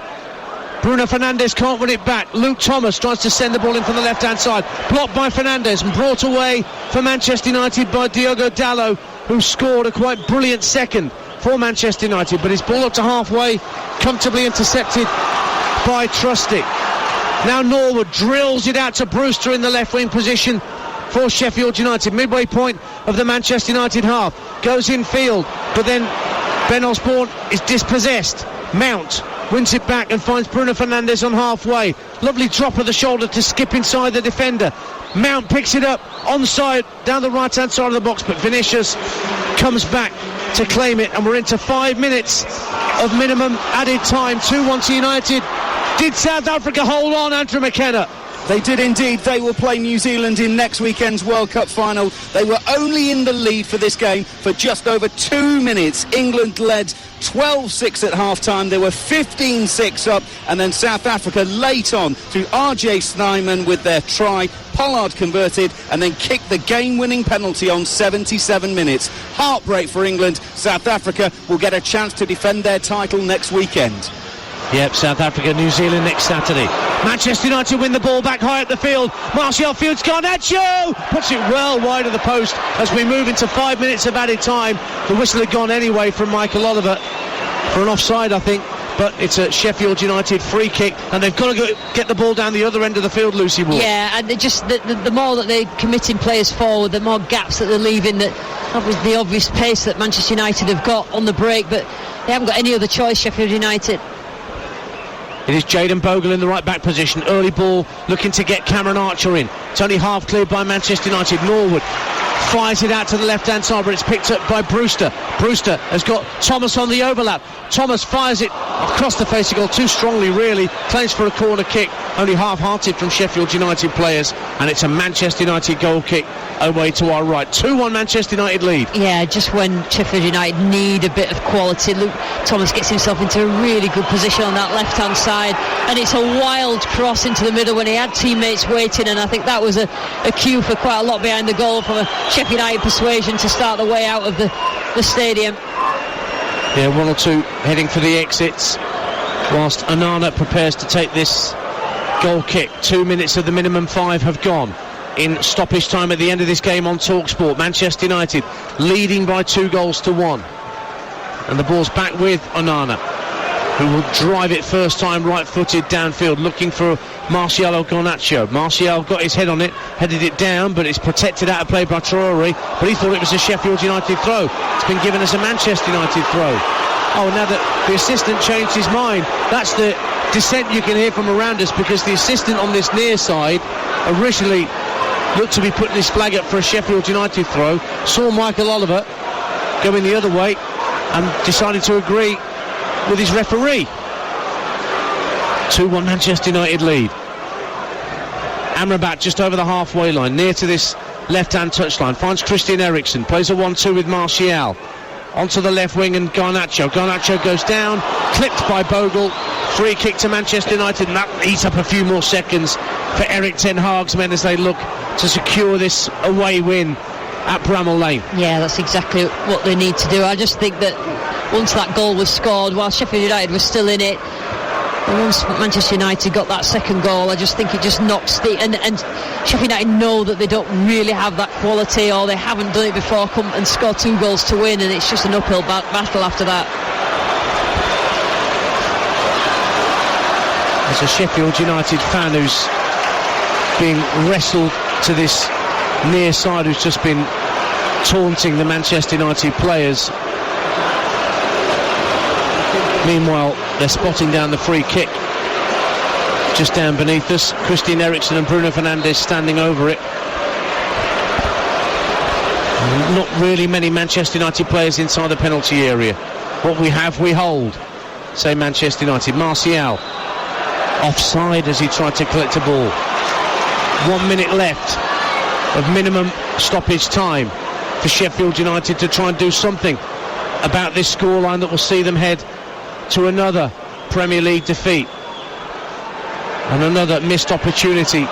S1: Bruno Fernandes can't win it back. Luke Thomas tries to send the ball in from the left-hand side. Blocked by Fernandes and brought away for Manchester United by Diogo Dalot, who scored a quite brilliant second for Manchester United. But his ball up to halfway, comfortably intercepted by Trusty. Now Norwood drills it out to Brewster in the left-wing position for Sheffield United. Midway point of the Manchester United half. Goes in field, but then Ben Osborne is dispossessed. Mount wins it back and finds Bruno Fernandes on halfway. Lovely drop of the shoulder to skip inside the defender. Mount picks it up onside down the right hand side of the box, but Vinicius comes back to claim it, and we're into 5 minutes of minimum added time. 2-1 to United. Did South Africa hold on, Andrew McKenna?
S3: They did indeed. They will play New Zealand in next weekend's World Cup final. They were only in the lead for this game for just over 2 minutes. England led 12-6 at half-time. They were 15-6 up, and then South Africa late on through RJ Snyman with their try. Pollard converted and then kicked the game-winning penalty on 77 minutes. Heartbreak for England. South Africa will get a chance to defend their title next weekend.
S1: Yep, South Africa, New Zealand next Saturday. Manchester United win the ball back high up the field. Martial fields Garnacho, puts it well wide of the post as we move into 5 minutes of added time. The whistle had gone anyway from Michael Oliver for an offside, I think, but it's a Sheffield United free kick, and they've got to get the ball down the other end of the field, Lucy Ward.
S2: Yeah, and the more that they're committing players forward, the more gaps that they're leaving. That was the obvious pace that Manchester United have got on the break, but they haven't got any other choice, Sheffield United.
S1: It is Jayden Bogle in the right back position. Early ball looking to get Cameron Archer in. It's only half cleared by Manchester United. Norwood fires it out to the left hand side, but it's picked up by Brewster. Brewster has got Thomas on the overlap. Thomas fires it across the face of goal too strongly, really. Claims for a corner kick, only half-hearted from Sheffield United players, and it's a Manchester United goal kick away to our right. 2-1 Manchester United lead.
S2: Yeah, just when Sheffield United need a bit of quality, Luke Thomas gets himself into a really good position on that left hand side, and it's a wild cross into the middle when he had teammates waiting, and I think that was a cue for quite a lot behind the goal from a Sheffield United persuasion to start the way out of the stadium.
S1: Yeah, one or two heading for the exits whilst Onana prepares to take this goal kick. 2 minutes of the minimum 5 have gone in stoppage time at the end of this game on TalkSport. Manchester United leading by 2-1, and the ball's back with Onana, who will drive it first time right-footed downfield, looking for Martial Garnacho. Martial got his head on it, headed it down, but it's protected out of play by Traore, but he thought it was a Sheffield United throw. It's been given as a Manchester United throw. Oh, now that the assistant changed his mind, that's the dissent you can hear from around us, because the assistant on this near side originally looked to be putting his flag up for a Sheffield United throw, saw Michael Oliver going the other way and decided to agree with his referee. 2-1 Manchester United lead. Amrabat just over the halfway line, near to this left-hand touchline, finds Christian Eriksen, plays a 1-2 with Martial. Onto the left wing and Garnacho. Garnacho goes down, clipped by Bogle. Free kick to Manchester United, and that eats up a few more seconds for Erik ten Hag's men as they look to secure this away win at Bramall Lane. Yeah,
S2: that's exactly what they need to do. I just think that once that goal was scored, while Sheffield United was still in it, and once Manchester United got that second goal, I just think it just knocks and Sheffield United know that they don't really have that quality, or they haven't done it before, come and score 2 goals to win, and it's just an uphill battle after that.
S1: There's a Sheffield United fan who's being wrestled to this near side, who's just been taunting the Manchester United players. Meanwhile, they're spotting down the free kick just down beneath us. Christian Eriksen and Bruno Fernandes standing over it. Not really many Manchester United players inside the penalty area. What we have, we hold, say Manchester United. Martial offside as he tried to collect a ball. 1 minute left of minimum stoppage time for Sheffield United to try and do something about this scoreline that will see them head to another Premier League defeat and another missed opportunity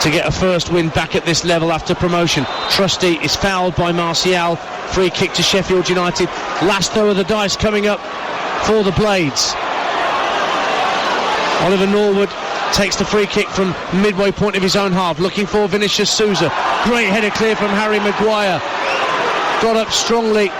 S1: to get a first win back at this level after promotion. Trusty is fouled by Martial. Free kick to Sheffield United. Last throw of the dice coming up for the Blades. Oliver Norwood takes the free kick from midway point of his own half, looking for Vinicius Souza. Great header clear from Harry Maguire. Got up strongly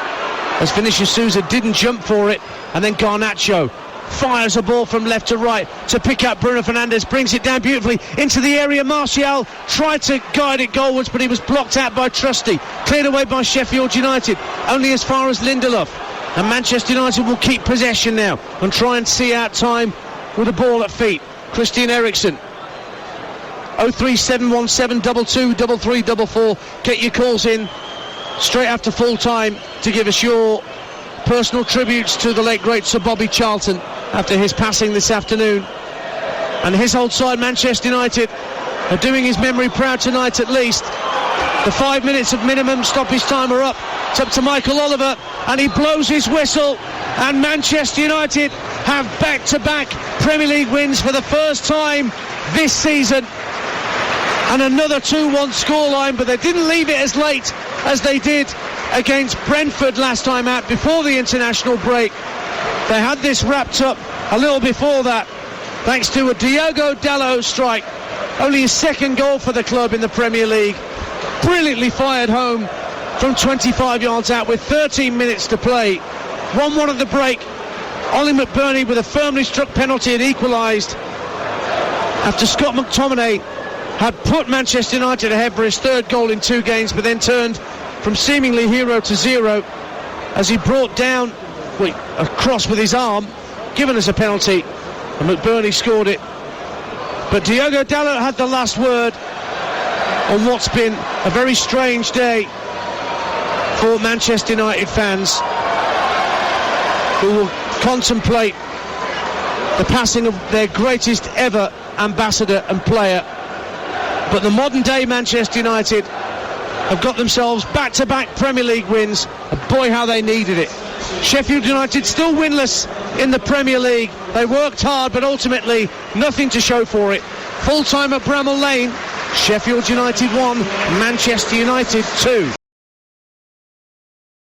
S1: as Vinicius Souza didn't jump for it, and then Garnacho fires a ball from left to right to pick up Bruno Fernandes, brings it down beautifully into the area. Martial tried to guide it goalwards, but he was blocked out by Trusty. Cleared away by Sheffield United, only as far as Lindelof. And Manchester United will keep possession now and try and see out time with the ball at feet. Christian Eriksen. 03717 22 3344. Get your calls in straight after full time to give us your personal tributes to the late great Sir Bobby Charlton after his passing this afternoon. And his old side, Manchester United, are doing his memory proud tonight at least. The 5 minutes of minimum stoppage time are up. It's up to Michael Oliver, and he blows his whistle, and Manchester United have back-to-back Premier League wins for the first time this season. And another 2-1 scoreline, but they didn't leave it as late as they did against Brentford last time out before the international break. They had this wrapped up a little before that, thanks to a Diogo Dalot strike. Only his second goal for the club in the Premier League. Brilliantly fired home from 25 yards out with 13 minutes to play. 1-1 at the break. Ollie McBurney with a firmly struck penalty had equalised after Scott McTominay had put Manchester United ahead for his third goal in 2 games, but then turned from seemingly 0 to 0 as he brought down a cross with his arm, given us a penalty, and McBurney scored it. But Diogo Dalot had the last word on what's been a very strange day for Manchester United fans, who will contemplate the passing of their greatest ever ambassador and player. But the modern day Manchester United have got themselves back-to-back Premier League wins, and boy how they needed it. Sheffield United still winless in the Premier League. They worked hard, but ultimately nothing to show for it. Full time at Bramall Lane, Sheffield United 1, Manchester United 2.